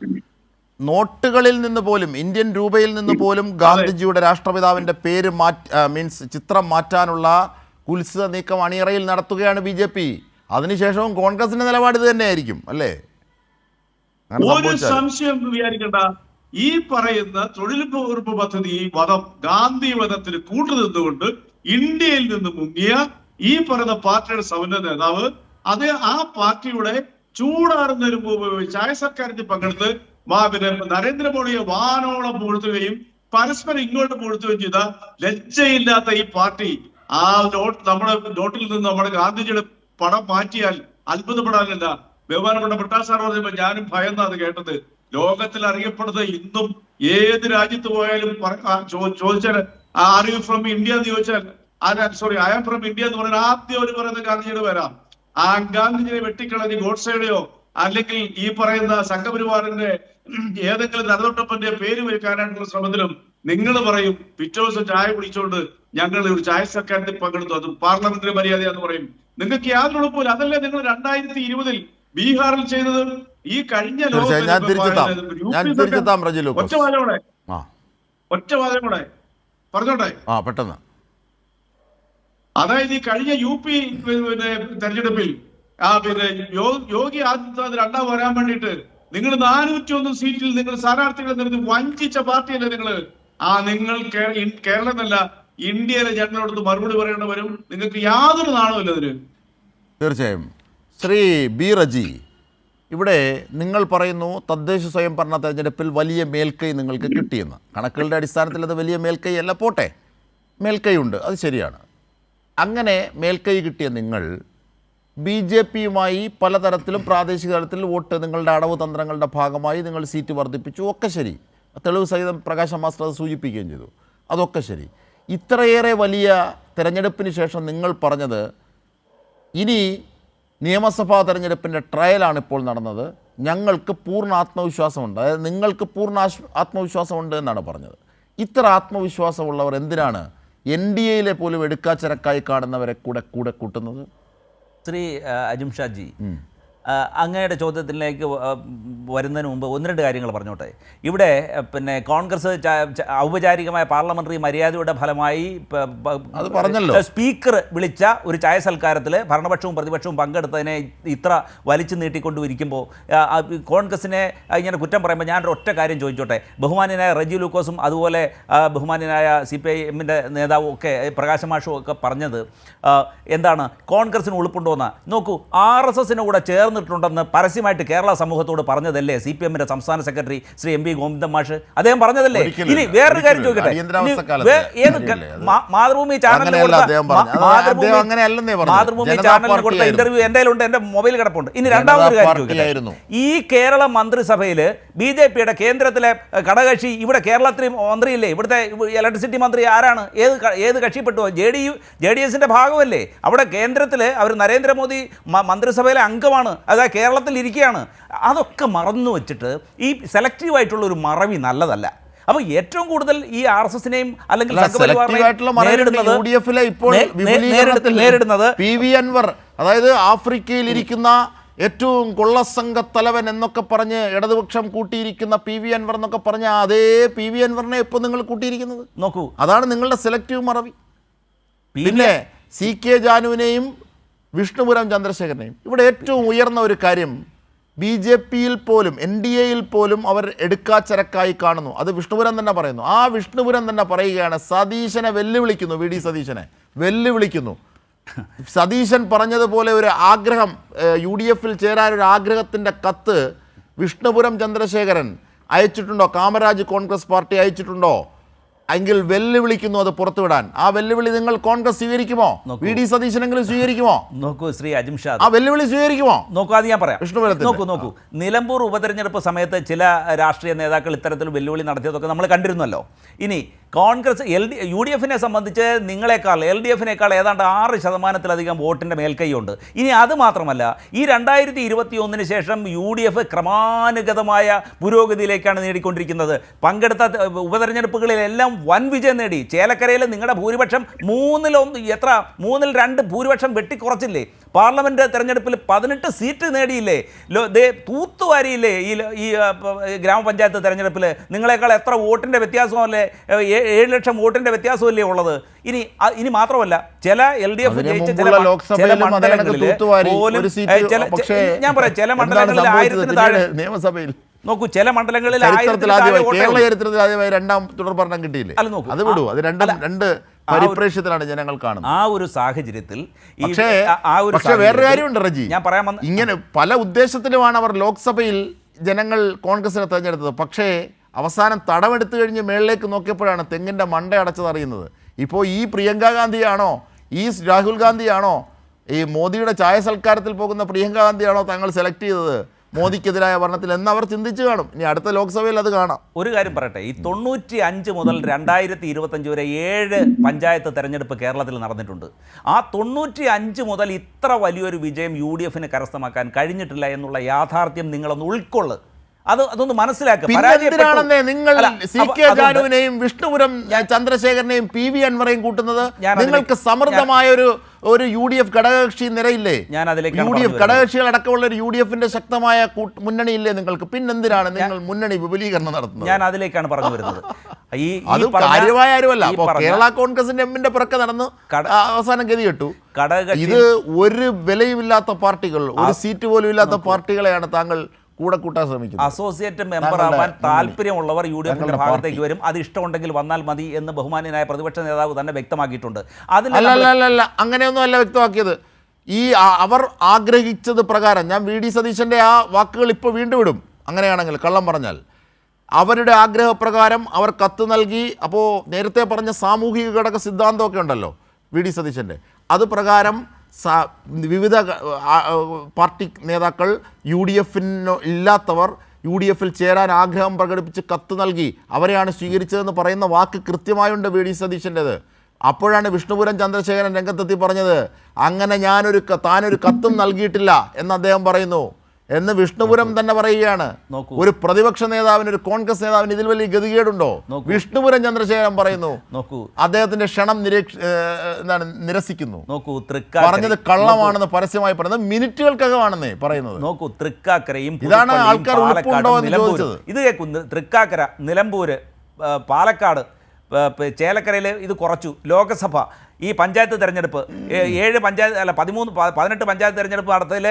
നോട്ടുകളിൽ നിന്ന് പോലും, ഇന്ത്യൻ രൂപയിൽ നിന്ന് പോലും ഗാന്ധിജിയുടെ രാഷ്ട്രപിതാവിന്റെ പേര് ചിത്രം മാറ്റാനുള്ള കുൽസിത നീക്കം അണിയറയിൽ നടത്തുകയാണ് BJP. അതിനുശേഷവും കോൺഗ്രസിന്റെ നിലപാട് ഇത് തന്നെയായിരിക്കും അല്ലേ? ഒരു സംശയം വിചാരിക്കണ്ട. ഈ പറയുന്ന തൊഴിലുറപ്പ് പദ്ധതി വധം, ഗാന്ധി വധത്തിന് കൂട്ടുനിന്നുകൊണ്ട് ഇന്ത്യയിൽ നിന്ന് മുങ്ങിയ ഈ പറയുന്ന പാർട്ടിയുടെ സമന്വയ നേതാവ് അത് ആ പാർട്ടിയുടെ ചൂടാറുന്നതിന് മുമ്പ് ചായ സർക്കാരിൽ പങ്കെടുത്ത് പിന്നെ നരേന്ദ്രമോദിയെ വാനോളം പുകഴ്ത്തുകയും പരസ്പരം ഇങ്ങോട്ട് പുകഴ്ത്തുകയും ചെയ്ത ലജ്ജയില്ലാത്ത ഈ പാർട്ടി ആ നമ്മുടെ നോട്ടിൽ നിന്ന് നമ്മുടെ ഗാന്ധിജിയുടെ പടം മാറ്റിയാൽ അത്ഭുതപ്പെടാനില്ല. ബഹുമാനപ്പെട്ട ബ്രിട്ടാസ് സാർ പറഞ്ഞപ്പോ ഞാനും ഭയന്നാണ് കേട്ടത്. ലോകത്തിൽ അറിയപ്പെടുന്നത് ഇന്നും ഏത് രാജ്യത്ത് പോയാലും ചോദിച്ചാൽ ആർ യു ഫ്രം ഇന്ത്യ എന്ന് ചോദിച്ചാൽ ഐ ആം ഫ്രം ഇന്ത്യ എന്ന് പറഞ്ഞാൽ ആദ്യം ഒരു പറയുന്ന ഗാന്ധിജിയുടെ വരാം. ആ ഗാന്ധിജിയെ വെട്ടിക്കളഞ്ഞ് ഗോഡ്സെയുടെയോ അല്ലെങ്കിൽ ഈ പറയുന്ന സംഘപരിവാറിന്റെ ഏതെങ്കിലും നരതൊട്ടപ്പന്റെ പേര് വെക്കാനായിട്ടുള്ള ശ്രമത്തിലും നിങ്ങൾ പറയും പിറ്റേ ദിവസം ചായ കുടിച്ചുകൊണ്ട് ഞങ്ങൾ ഒരു ചായ സർക്കാരിൽ പങ്കെടുത്തു, അത് പാർലമെന്ററി മര്യാദയാന്ന് പറയും. നിങ്ങൾക്ക് യാതൊരു ഉറപ്പില്ല. അതല്ലേ നിങ്ങൾ 2020 ബീഹാറിൽ ചെയ്തത്? ഈ കഴിഞ്ഞ ഒറ്റ വാദം കൂടെ പറഞ്ഞോട്ടെ. പെട്ടെന്ന്. അതായത് ഈ കഴിഞ്ഞ UP തെരഞ്ഞെടുപ്പിൽ യോഗി ആദിത്യനാഥ് രണ്ടാം വരാൻ വേണ്ടിയിട്ട് നിങ്ങൾ 401 സീറ്റിൽ നിങ്ങൾ സ്ഥാനാർത്ഥികളെ നിർത്തി വഞ്ചിച്ച പാർട്ടിയല്ലേ നിങ്ങള്? നിങ്ങൾ കേരളമല്ല ഇന്ത്യയിലെ ജനങ്ങളോട് മറുപടി പറയേണ്ടി വരും. നിങ്ങൾക്ക് യാതൊരു നാണമില്ല അതിന്. തീർച്ചയായും. ശ്രീ ബി റജി, ഇവിടെ നിങ്ങൾ പറയുന്നു തദ്ദേശ സ്വയംഭരണ തെരഞ്ഞെടുപ്പിൽ വലിയ മേൽക്കൈ നിങ്ങൾക്ക് കിട്ടിയെന്ന്. കണക്കുകളുടെ അടിസ്ഥാനത്തിൽ അത് വലിയ മേൽക്കൈ അല്ല, പോട്ടെ, മേൽക്കൈയുണ്ട്, അത് ശരിയാണ്. അങ്ങനെ മേൽക്കൈ കിട്ടിയ നിങ്ങൾ BJPയുമായി പലതരത്തിലും പ്രാദേശിക തലത്തിൽ വോട്ട്, നിങ്ങളുടെ അടവ് തന്ത്രങ്ങളുടെ ഭാഗമായി നിങ്ങൾ സീറ്റ് വർദ്ധിപ്പിച്ചു, ഒക്കെ ശരി. തെളിവ് സഹിതം പ്രകാശ് മാസ്റ്റർ അത് സൂചിപ്പിക്കുകയും ചെയ്തു, അതൊക്കെ ശരി. ഇത്രയേറെ വലിയ തെരഞ്ഞെടുപ്പിന് ശേഷം നിങ്ങൾ പറഞ്ഞത് ഇനി നിയമസഭാ തെരഞ്ഞെടുപ്പിൻ്റെ ട്രയലാണ് ഇപ്പോൾ നടന്നത്, ഞങ്ങൾക്ക് പൂർണ്ണ ആത്മവിശ്വാസമുണ്ട്, അതായത് നിങ്ങൾക്ക് പൂർണ്ണ ആത്മവിശ്വാസമുണ്ട് എന്നാണ് പറഞ്ഞത്. ഇത്ര ആത്മവിശ്വാസമുള്ളവർ എന്തിനാണ് NDAയിലെ പോലും എടുക്കാച്ചരക്കായി കാണുന്നവരെ കൂടെ കൂട്ടുന്നത്? ശ്രീ അജിംഷാജി, അങ്ങയുടെ ചോദ്യത്തിലേക്ക് വരുന്നതിന് മുമ്പ് 1-2 കാര്യങ്ങൾ പറഞ്ഞോട്ടെ. ഇവിടെ പിന്നെ കോൺഗ്രസ് ഔപചാരികമായ പാർലമെന്ററി മര്യാദയുടെ ഫലമായി സ്പീക്കർ വിളിച്ച ഒരു ചായ സൽക്കാരത്തിൽ ഭരണപക്ഷവും പ്രതിപക്ഷവും പങ്കെടുത്തതിനെ ഇത്ര വലിച്ചു നീട്ടിക്കൊണ്ടിരിക്കുമ്പോൾ കോൺഗ്രസിനെ ഇങ്ങനെ കുറ്റം പറയുമ്പോൾ ഞാനൊരു ഒറ്റ കാര്യം ചോദിച്ചോട്ടെ. ബഹുമാന്യനായ റജി ലൂക്കോസും അതുപോലെ ബഹുമാന്യനായ CPIMന്റെ നേതാവും ഒക്കെ പ്രകാശ് മാഷും ഒക്കെ പറഞ്ഞത് എന്താണ്? കോൺഗ്രസിന് ഉളുപ്പുണ്ടോയെന്ന് നോക്കൂ. RSSന് കൂടെ ചേർന്നിട്ടുണ്ടെന്ന് പരസ്യമായിട്ട് കേരള സമൂഹത്തോട് പറഞ്ഞതല്ലേ CPMന്റെ സംസ്ഥാന സെക്രട്ടറി ശ്രീ MV ഗോവിന്ദൻ മാഷ്? അദ്ദേഹം പറഞ്ഞതല്ലേ? ഇനി വേറൊരു കാര്യം ചോദിക്കട്ടെ. മാതൃഭൂമി ചാനലിന് കൊടുത്ത ഇന്റർവ്യൂ എൻ്റെ ഉണ്ട്, എൻ്റെ മൊബൈൽ കിടപ്പുണ്ട്. ഇനി രണ്ടാമതൊരു കാര്യം ചോദിക്കട്ടെ. ഈ കേരള മന്ത്രിസഭയിൽ BJPയുടെ കേന്ദ്രത്തിലെ ഘടകകക്ഷി ഇവിടെ കേരളത്തിൽ മന്ത്രിയില്ലേ? ഇവിടുത്തെ ഇലക്ട്രിസിറ്റി മന്ത്രി ആരാണ്? ഏത് കക്ഷിപ്പെട്ടു? JDSന്റെ ഭാഗമല്ലേ? അവിടെ കേന്ദ്രത്തിൽ അവർ നരേന്ദ്രമോദി മന്ത്രിസഭയിലെ അംഗമാണ്, അതായത് കേരളത്തിൽ ഇരിക്കുകയാണ്. അതൊക്കെ മറന്നു വെച്ചിട്ട് ഈ സെലക്റ്റീവായിട്ടുള്ള ഒരു മറവി നല്ലതല്ല. അപ്പോൾ ഏറ്റവും കൂടുതൽ ഈ RSSനെയും അല്ലെങ്കിൽ നേരിടുന്നത് PV അൻവർ, അതായത് ആഫ്രിക്കയിൽ ഇരിക്കുന്ന ഏറ്റവും കൊള്ളസംഘ തലവൻ എന്നൊക്കെ പറഞ്ഞ് ഇടതുപക്ഷം കൂട്ടിയിരിക്കുന്ന PV അൻവർ എന്നൊക്കെ പറഞ്ഞ അതേ PV അൻവറിനെ ഇപ്പോൾ നിങ്ങൾ കൂട്ടിയിരിക്കുന്നത് നോക്കൂ. അതാണ് നിങ്ങളുടെ സെലക്റ്റീവ് മറവി. പിന്നെ CK ജാനുവിനെയും വിഷ്ണുപുരം ചന്ദ്രശേഖരനെയും. ഇവിടെ ഏറ്റവും ഉയർന്ന ഒരു കാര്യം, BJPയിൽ പോലും NDAയിൽ പോലും അവർ എടുക്കാച്ചരക്കായി കാണുന്നു. അത് വിഷ്ണുപുരം തന്നെ പറയുന്നു. ആ വിഷ്ണുപുരം തന്നെ പറയുകയാണ്, സതീശനെ വെല്ലുവിളിക്കുന്നു, VD സതീശനെ വെല്ലുവിളിക്കുന്നു. സതീശൻ പറഞ്ഞതുപോലെ ഒരു ആഗ്രഹം, UDFൽ ചേരാനൊരു ആഗ്രഹത്തിൻ്റെ കത്ത് വിഷ്ണുപുരം ചന്ദ്രശേഖരൻ അയച്ചിട്ടുണ്ടോ? കാമരാജ് കോൺഗ്രസ് പാർട്ടി അയച്ചിട്ടുണ്ടോ? എങ്കിൽ വെല്ലുവിളിക്കുന്നു അത് പുറത്തുവിടാൻ. ആ വെല്ലുവിളി നിങ്ങൾ കോൺഗ്രസ് സ്വീകരിക്കുമോ? VD സതീശനെങ്കിലും സ്വീകരിക്കുമോ? നോക്കൂ ശ്രീ അജിംഷാദ്, ആ വെല്ലുവിളി സ്വീകരിക്കുമോ? നോക്കൂ, അത് ഞാൻ പറയാം. നോക്കൂ, നിലമ്പൂർ ഉപതെരഞ്ഞെടുപ്പ് സമയത്ത് ചില രാഷ്ട്രീയ നേതാക്കൾ ഇത്തരത്തിൽ വെല്ലുവിളി നടത്തിയതൊക്കെ നമ്മൾ കണ്ടിരുന്നല്ലോ. ഇനി കോൺഗ്രസ് UDF സംബന്ധിച്ച് നിങ്ങളെക്കാൾ LDF ഏതാണ്ട് 6% വോട്ടിൻ്റെ മേൽക്കൈയുണ്ട്. ഇനി അത് മാത്രമല്ല, ഈ 2021 ശേഷം UDF ക്രമാനുഗതമായ പുരോഗതിയിലേക്കാണ് നേടിക്കൊണ്ടിരിക്കുന്നത്. പങ്കെടുത്ത ഉപതെരഞ്ഞെടുപ്പുകളിലെല്ലാം വൻ വിജയം നേടി. ചേലക്കരയിൽ നിങ്ങളുടെ ഭൂരിപക്ഷം 3-2 ഭൂരിപക്ഷം വെട്ടിക്കുറച്ചില്ലേ? പാർലമെൻറ്റ് തെരഞ്ഞെടുപ്പിൽ 18 സീറ്റ് നേടിയില്ലേ? തൂത്തുവാരിയില്ലേ? ഈ ഗ്രാമപഞ്ചായത്ത് തെരഞ്ഞെടുപ്പിൽ നിങ്ങളെക്കാൾ എത്ര വോട്ടിൻ്റെ വ്യത്യാസമല്ലേ? 7 ലക്ഷം വോട്ടിൻ്റെ വ്യത്യാസമല്ലേ ഉള്ളത്? ഇനി മാത്രമല്ല, ചില LDF ജയിച്ച ചില മണ്ഡലങ്ങളിൽ പോലും ഞാൻ പറയാം, ചില മണ്ഡലങ്ങളിൽ 1000-ന് താഴെ നിയമസഭയിൽ നോക്കൂ, ചില മണ്ഡലങ്ങളിൽ കേരള ചരിത്രത്തിൽ ആദ്യമായി 2ാം തുടർഭരണം കിട്ടിയില്ലേ? അത് വിടൂ, അത് രണ്ട് പരിപ്രേക്ഷ്യത്തിലാണ് ജനങ്ങൾ കാണുന്നത്. ആ ഒരു സാഹചര്യത്തിൽ പക്ഷേ വേറൊരു കാര്യമുണ്ട് റജി, ഞാൻ പറയാൻ ഇങ്ങനെ പല ഉദ്ദേശത്തിലുമാണ് അവർ ലോക്സഭയിൽ ജനങ്ങൾ കോൺഗ്രസിനെ തെരഞ്ഞെടുത്തത്. പക്ഷേ അവസാനം തടമെടുത്തു കഴിഞ്ഞ് മേളിലേക്ക് നോക്കിയപ്പോഴാണ് തെങ്ങിൻ്റെ മണ്ട അടച്ചതറിയുന്നത്. ഇപ്പോൾ ഈ പ്രിയങ്ക ഗാന്ധിയാണോ, ഈ രാഹുൽ ഗാന്ധിയാണോ, ഈ മോദിയുടെ ചായ സൽക്കാരത്തിൽ പോകുന്ന പ്രിയങ്ക ഗാന്ധിയാണോ തങ്ങൾ സെലക്ട് ചെയ്തത് മോദിക്കെതിരായ ഭരണത്തിൽ എന്നവർ ചിന്തിച്ചു കാണും. ഇനി അടുത്ത ലോക്സഭയിൽ അത് കാണാം. ഒരു കാര്യം പറയട്ടെ, ഈ 95 മുതൽ 2025 വരെ 7 പഞ്ചായത്ത് തെരഞ്ഞെടുപ്പ് കേരളത്തിൽ നടന്നിട്ടുണ്ട്. ആ 95 മുതൽ ഇത്ര വലിയൊരു വിജയം UDF കരസ്ഥമാക്കാൻ കഴിഞ്ഞിട്ടില്ല എന്നുള്ള യാഥാർത്ഥ്യം നിങ്ങളൊന്ന് ഉൾക്കൊള്ളു. അതൊന്ന് മനസ്സിലാക്കുക. നിങ്ങൾ CK ജാനുവിനെയും വിഷ്ണുപുരം ചന്ദ്രശേഖരനെയും PV അൻവറേയും കൂട്ടുന്നത് നിങ്ങൾക്ക് സമൃദ്ധമായ ഒരു UDF ഘടകകക്ഷി നിരയില്ലേ? UDF ഘടകകക്ഷികൾ അടക്കമുള്ള ഒരു UDF-ന്റെ ശക്തമായ മുന്നണിയില്ലേ നിങ്ങൾക്ക്? പിന്നെന്തിനാണ് നിങ്ങൾ മുന്നണി വിപുലീകരണം നടത്തുന്നത്? ഞാൻ അതിലേക്കാണ് പറഞ്ഞു വരുന്നത്. അത് കാര്യമായ ആരുമല്ല. കേരള കോൺഗ്രസിന്റെ എമ്മിന്റെ പുറക്കെ നടന്ന് അവസാനം ഗതി കെട്ടു. ഇത് ഒരു വിലയുമില്ലാത്ത പാർട്ടികൾ, ഒരു സീറ്റ് പോലും ഇല്ലാത്ത പാർട്ടികളെയാണ് താങ്കൾ കൂടെ കൂട്ടാൻ ശ്രമിക്കുന്നത്. അസോസിയേറ്റ് മെമ്പർ ആവാൻ താല്പര്യമുള്ളവർ UDF-ന്റെ ഭാഗത്തേക്ക് വരും. അത് ഇഷ്ടമുണ്ടെങ്കിൽ വന്നാൽ മതി എന്ന് ബഹുമാന്യനായ പ്രതിപക്ഷ നേതാവ് തന്നെ വ്യക്തമാക്കിയിട്ടുണ്ട്. അല്ല, അങ്ങനെയൊന്നും അല്ല വ്യക്തമാക്കിയത്. അവർ ആഗ്രഹിച്ചത് പ്രകാരം ഞാൻ VD സതീശൻ്റെ ആ വാക്കുകൾ ഇപ്പോൾ വീണ്ടും വിടും. അങ്ങനെയാണെങ്കിൽ കള്ളം പറഞ്ഞാൽ അവരുടെ ആഗ്രഹപ്രകാരം അവർ കത്ത് നൽകി. അപ്പോൾ നേരത്തെ പറഞ്ഞ സാമൂഹിക ഘടക സിദ്ധാന്തമൊക്കെ ഉണ്ടല്ലോ VD സതീശൻ്റെ, അത് പ്രകാരം വിവിധ പാർട്ടി നേതാക്കൾ UDF-ന് ഇല്ലാത്തവർ UDF-ൽ ചേരാൻ ആഗ്രഹം പ്രകടിപ്പിച്ച് കത്ത് നൽകി. അവരെയാണ് സ്വീകരിച്ചതെന്ന് പറയുന്ന വാക്ക് കൃത്യമായുണ്ട് VD സതീശൻ്റേത്. അപ്പോഴാണ് വിഷ്ണുപുരം ചന്ദ്രശേഖരൻ രംഗത്തെത്തി പറഞ്ഞത് അങ്ങനെ താനൊരു കത്തും നൽകിയിട്ടില്ല എന്ന് അദ്ദേഹം പറയുന്നു എന്ന് വിഷ്ണുപുരം തന്നെ പറയുകയാണ്. ഒരു പ്രതിപക്ഷ നേതാവിന്, ഒരു കോൺഗ്രസ് നേതാവിന് ഇതിൽ വലിയ ഗതികേടുണ്ടോ? വിഷ്ണുപുരം ചന്ദ്രശേഖരൻ പറയുന്നു അദ്ദേഹത്തിന്റെ ക്ഷണം നിരസിക്കുന്നു. പറഞ്ഞത് കള്ളമാണെന്ന് പരസ്യമായി പറയുന്നത് മിനിറ്റുകൾക്കകമാണെന്നേ പറയുന്നത്. നോക്കൂ, തൃക്കാക്കരയും ഇതാണ് ആൾക്കാർ ഉൾപ്പുണ്ടോ എന്ന് ചോദിച്ചത്. ഇത് കേൾക്കുന്നു, തൃക്കാക്കര, നിലമ്പൂര്, പാലക്കാട്, ചേലക്കരയിൽ ഇത് കുറച്ചു. ലോകസഭ, ഈ പഞ്ചായത്ത് തെരഞ്ഞെടുപ്പ് 18 പഞ്ചായത്ത് തെരഞ്ഞെടുപ്പ് നടത്തിയതിൽ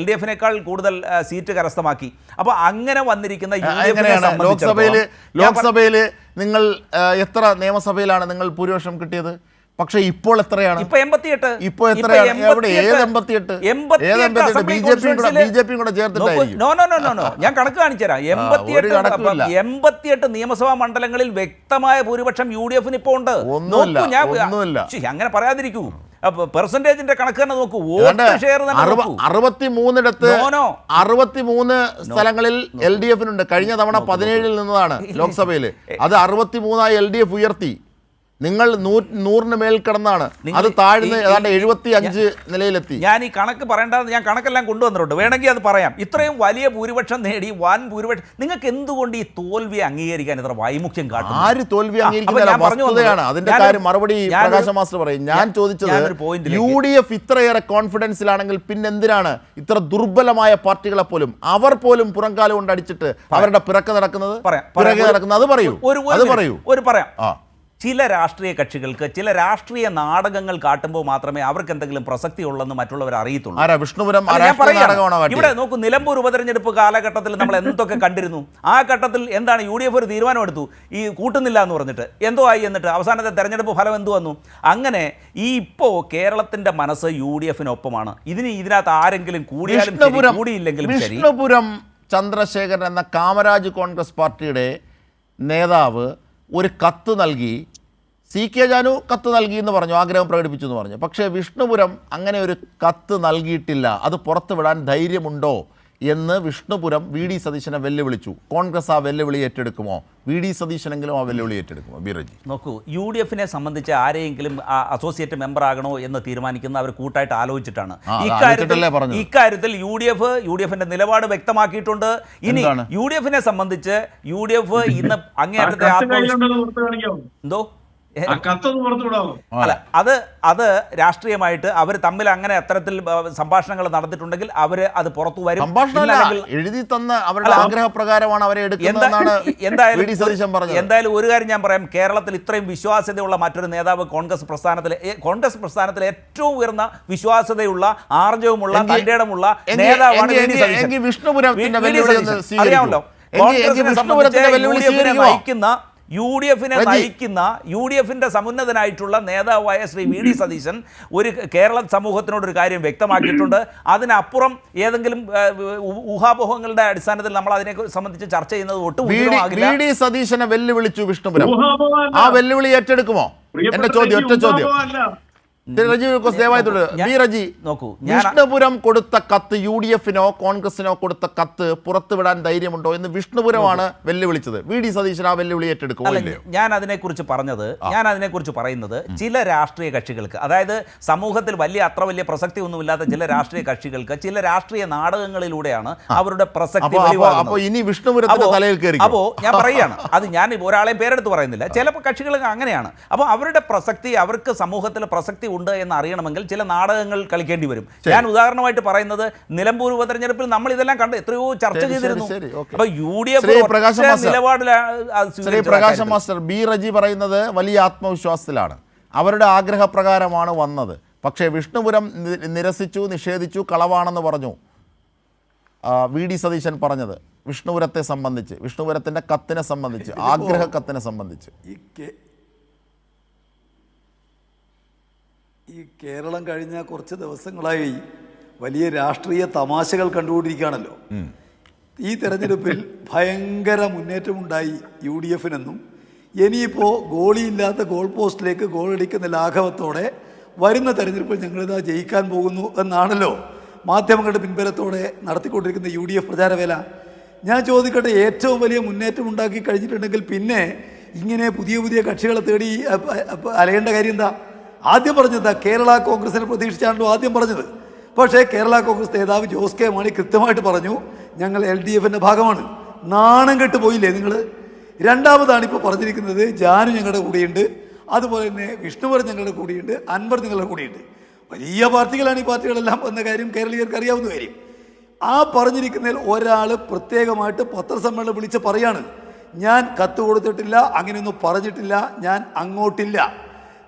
LDF-നേക്കാൾ കൂടുതൽ സീറ്റ് കരസ്ഥമാക്കി. അപ്പോൾ അങ്ങനെ വന്നിരിക്കുന്ന ലോക്സഭയിൽ നിങ്ങൾ എത്ര നിയമസഭയിലാണ് നിങ്ങൾ ഭൂരിപക്ഷം കിട്ടിയത്? പക്ഷേ ഇപ്പോൾ എത്രയാണ്? ഇപ്പോൾ എത്രയാണ്? ബിജെപിയും കൂടെ ചേർത്തിട്ടായിരിക്കും. ഞാൻ കണക്ക് കാണിച്ചു തരാം. 88 നിയമസഭാ മണ്ഡലങ്ങളിൽ വ്യക്തമായ ഭൂരിപക്ഷം UDF-ന് ഇപ്പോൾ ഉണ്ട്. അങ്ങനെ പറയാതിരിക്കൂ. പെർസെന്റേജിന്റെ കണക്ക് തന്നെ നോക്കൂ. 63 സ്ഥലങ്ങളിൽ LDF-നുണ്ട്. കഴിഞ്ഞ തവണ 17 നിന്നതാണ് ലോക്സഭയിൽ. അത് 63 LDF ഉയർത്തി. നിങ്ങൾ 100-ന് മേൽ കിടന്നാണ് അത് താഴ്ന്ന് ഏതാണ്ട് 75 നിലയിലെത്തി. ഞാൻ ഈ കണക്ക് പറയേണ്ടത്, ഞാൻ കണക്കെല്ലാം കൊണ്ടുവന്നിട്ടുണ്ട്, വേണമെങ്കിൽ അത് പറയാം. ഇത്രയും വലിയ ഭൂരിപക്ഷം നേടി, വൻ ഭൂരിപക്ഷം, നിങ്ങൾക്ക് എന്തുകൊണ്ട് ഈ തോൽവിയെ അംഗീകരിക്കാൻ ഇത്ര വൈമുഖ്യം കാട്ടും? ആര് തോൽവി അംഗീകരിക്കുന്നതാണ് അതിന്റെ കാര്യം മറുപടി പ്രകാശ് മാസ്റ്റർ പറയും. ഞാൻ ചോദിച്ചത് UDF ഇത്രയേറെ കോൺഫിഡൻസിലാണെങ്കിൽ പിന്നെന്തിനാണ് ഇത്ര ദുർബലമായ പാർട്ടികളെ പോലും അവർ പോലും പുറംകാലം കൊണ്ട് അടിച്ചിട്ട് അവരുടെ പിറകെ നടക്കുന്നത്? അത് പറയൂ. ചില രാഷ്ട്രീയ കക്ഷികൾക്ക് ചില രാഷ്ട്രീയ നാടകങ്ങൾ കാട്ടുമ്പോൾ മാത്രമേ അവർക്ക് എന്തെങ്കിലും പ്രസക്തി ഉള്ളെന്ന് മറ്റുള്ളവർ അറിയത്തുള്ളൂ. ഇവിടെ നോക്കൂ, നിലമ്പൂർ ഉപതെരഞ്ഞെടുപ്പ് കാലഘട്ടത്തിൽ നമ്മൾ എന്തൊക്കെ കണ്ടിരുന്നു. ആ ഘട്ടത്തിൽ എന്താണ് UDF ഒരു തീരുമാനമെടുത്തു, ഈ കൂട്ടുന്നില്ല എന്ന് പറഞ്ഞിട്ട് എന്തോ ആയി. എന്നിട്ട് അവസാനത്തെ തെരഞ്ഞെടുപ്പ് ഫലം എന്തു വന്നു? അങ്ങനെ ഇപ്പോൾ കേരളത്തിന്റെ മനസ്സ് UDF-നൊപ്പമാണ്. ഇതിനകത്ത് ആരെങ്കിലും കൂടിയാലും കൂടിയില്ലെങ്കിലും ശരി. വിഷ്ണുപുരം ചന്ദ്രശേഖരൻ എന്ന കാമരാജ് കോൺഗ്രസ് പാർട്ടിയുടെ നേതാവ് ഒരു കത്ത് നൽകി. CK ജാനു കത്ത് നൽകി എന്ന് പറഞ്ഞു, ആഗ്രഹം പ്രകടിപ്പിച്ചു എന്ന് പറഞ്ഞു. പക്ഷേ വിഷ്ണുപുരം അങ്ങനെ ഒരു കത്ത് നൽകിയിട്ടില്ല. അത് പുറത്തുവിടാൻ ധൈര്യമുണ്ടോ എന്ന് വിഷ്ണുപുരം വി ഡി സതീശനെ വെല്ലുവിളിച്ചു. കോൺഗ്രസ് ആ വെല്ലുവിളി ഏറ്റെടുക്കുമോ? വി ഡി സതീശനെങ്കിലും ആ വെല്ലുവിളി ഏറ്റെടുക്കുമോ? ബീറജി, നോക്കൂ, യു ഡി എഫിനെ സംബന്ധിച്ച് ആരെയെങ്കിലും അസോസിയേറ്റ് മെമ്പർ ആകണോ എന്ന് തീരുമാനിക്കുന്ന അവർ കൂട്ടായിട്ട് ആലോചിച്ചിട്ടാണ്. ഇക്കാര്യത്തിൽ യു ഡി എഫിന്റെ നിലപാട് വ്യക്തമാക്കിയിട്ടുണ്ട്. ഇനി യു ഡി എഫിനെ സംബന്ധിച്ച് യു ഡി എഫ് ഇന്ന് അങ്ങേയറ്റത്തെ എന്തോ അല്ല, അത് രാഷ്ട്രീയമായിട്ട് അവർ തമ്മിൽ അങ്ങനെ അത്തരത്തിൽ സംഭാഷണങ്ങൾ നടന്നിട്ടുണ്ടെങ്കിൽ അവര് അത് പുറത്തു വരും. എഴുതി തന്ന അവരുടെ ആഗ്രഹപ്രകാരമാണ് അവരെ എടുക്കുന്നതെന്നാണ് എന്തായാലും ഒരു കാര്യം ഞാൻ പറയാം, കേരളത്തിൽ ഇത്രയും വിശ്വാസ്യതയുള്ള മറ്റൊരു നേതാവ് കോൺഗ്രസ് പ്രസ്ഥാനത്തിലെ ഏറ്റവും ഉയർന്ന വിശ്വാസ്യതയുള്ള ആർജവമുള്ള തന്റേടമുള്ള നേതാവാണ് അറിയാമല്ലോ. കോൺഗ്രസിനെ സംബന്ധിച്ച് യു ഡി എഫിന്റെ സമുന്നതനായിട്ടുള്ള നേതാവായ ശ്രീ വി ഡി സതീശൻ ഒരു കേരള സമൂഹത്തിനോടൊരു കാര്യം വ്യക്തമാക്കിയിട്ടുണ്ട്. അതിനപ്പുറം ഏതെങ്കിലും ഊഹാപോഹങ്ങളുടെ അടിസ്ഥാനത്തിൽ നമ്മൾ അതിനെ സംബന്ധിച്ച് ചർച്ച ചെയ്യുന്നത് ഒട്ടും വി ഡി സതീശനെ വെല്ലുവിളിച്ചു വിഷ്ണുപുരം. ആ വെല്ലുവിളി ഏറ്റെടുക്കുമോ? എന്റെ ചോദ്യം, ഒറ്റ ചോദ്യം. വിഷ്ണുപുരം കൊടുത്ത കത്ത് യു ഡി എഫിനോ കോൺഗ്രസിനോ കൊടുത്ത കത്ത് പുറത്തുവിടാൻ ധൈര്യമുണ്ടോ എന്ന് വിഷ്ണുപുരമാണ് വെല്ലുവിളിച്ചത്. വി ഡി സതീശൻ ആ വെല്ലുവിളി ഏറ്റെടുക്കുമോ? ഞാൻ അതിനെക്കുറിച്ച് പറയുന്നത് ചില രാഷ്ട്രീയ കക്ഷികൾക്ക്, അതായത് സമൂഹത്തിൽ അത്ര വലിയ പ്രസക്തി ഒന്നുമില്ലാത്ത ചില രാഷ്ട്രീയ കക്ഷികൾക്ക് ചില രാഷ്ട്രീയ നാടകങ്ങളിലൂടെയാണ് അവരുടെ പ്രസക്തി. അപ്പോ ഞാൻ പറയുകയാണ്, അത് ഞാൻ ഒരാളെയും പേരെടുത്ത് പറയുന്നില്ല, ചില കക്ഷികൾക്ക് അങ്ങനെയാണ്. അപ്പോൾ അവരുടെ പ്രസക്തി, അവർക്ക് സമൂഹത്തിൽ പ്രസക്തി ഉണ്ട് എന്ന് അറിയണമെങ്കിൽ ചില നാടകങ്ങൾ കളിക്കേണ്ടി വരും. ഞാൻ ഉദാഹരണമായിട്ട് പറയുന്നത്, നിലമ്പൂർ ഉപതെരഞ്ഞെടുപ്പിൽ നമ്മൾ ഇതെല്ലാം കണ്ട് എത്രയോ ചർച്ച ചെയ്തിരുന്നു. അപ്പൊ U D F Prakash master, B Reji പറയുന്നത് വലിയ ആത്മവിശ്വാസത്തിലാണ്, അവരുടെ ആഗ്രഹപ്രകാരമാണ് വന്നത്. പക്ഷേ വിഷ്ണുപുരം നിരസിച്ചു, നിഷേധിച്ചു, കളവാണെന്ന് പറഞ്ഞു വി ഡി സതീശൻ പറഞ്ഞത്. വിഷ്ണുപുരത്തെ സംബന്ധിച്ച്, വിഷ്ണുപുരത്തിന്റെ കത്തിനെ സംബന്ധിച്ച്, ആഗ്രഹ കത്തിനെ സംബന്ധിച്ച് ഈ കേരളം കഴിഞ്ഞ കുറച്ച് ദിവസങ്ങളായി വലിയ രാഷ്ട്രീയ തമാശകൾ കണ്ടുകൊണ്ടിരിക്കുകയാണല്ലോ. ഈ തെരഞ്ഞെടുപ്പിൽ ഭയങ്കര മുന്നേറ്റമുണ്ടായി യു ഡി എഫിനെന്നും ഇനിയിപ്പോൾ ഗോളിയില്ലാത്ത ഗോൾ പോസ്റ്റിലേക്ക് ഗോളടിക്കുന്ന ലാഘവത്തോടെ വരുന്ന തെരഞ്ഞെടുപ്പിൽ ഞങ്ങളിതാ ജയിക്കാൻ പോകുന്നു എന്നാണല്ലോ മാധ്യമങ്ങളുടെ പിൻബലത്തോടെ നടത്തിക്കൊണ്ടിരിക്കുന്ന യു ഡി എഫ് പ്രചാരവേല. ഞാൻ ചോദിക്കട്ടെ, ഏറ്റവും വലിയ മുന്നേറ്റം ഉണ്ടാക്കി കഴിഞ്ഞിട്ടുണ്ടെങ്കിൽ പിന്നെ ഇങ്ങനെ പുതിയ പുതിയ കക്ഷികളെ തേടി അലയേണ്ട കാര്യം എന്താ? ആദ്യം പറഞ്ഞത് കേരള കോൺഗ്രസിനെ പ്രതീക്ഷിച്ചാണല്ലോ ആദ്യം പറഞ്ഞത്. പക്ഷേ കേരള കോൺഗ്രസ് നേതാവ് ജോസ് കെ മാണി കൃത്യമായിട്ട് പറഞ്ഞു, ഞങ്ങൾ LDFിൻ്റെ ഭാഗമാണ്. നാണം കെട്ട് പോയില്ലേ നിങ്ങൾ? രണ്ടാമതാണ് ഇപ്പോൾ പറഞ്ഞിരിക്കുന്നത്, ജാനു ഞങ്ങളുടെ കൂടെയുണ്ട്, അതുപോലെ തന്നെ വിഷ്ണുപുരം ഞങ്ങളുടെ കൂടെയുണ്ട്, അൻവർ ഞങ്ങളുടെ കൂടെയുണ്ട്. വലിയ പാർട്ടികളാണ് ഈ പാർട്ടികളെല്ലാം എന്ന കാര്യം കേരളീയർക്ക് അറിയാവുന്ന കാര്യം. ആ പറഞ്ഞിരിക്കുന്നതിൽ ഒരാൾ പ്രത്യേകമായിട്ട് പത്രസമ്മേളനം വിളിച്ച് പറയാണ്, ഞാൻ കത്ത് കൊടുത്തിട്ടില്ല, അങ്ങനെയൊന്നും പറഞ്ഞിട്ടില്ല, ഞാൻ അങ്ങോട്ടില്ല.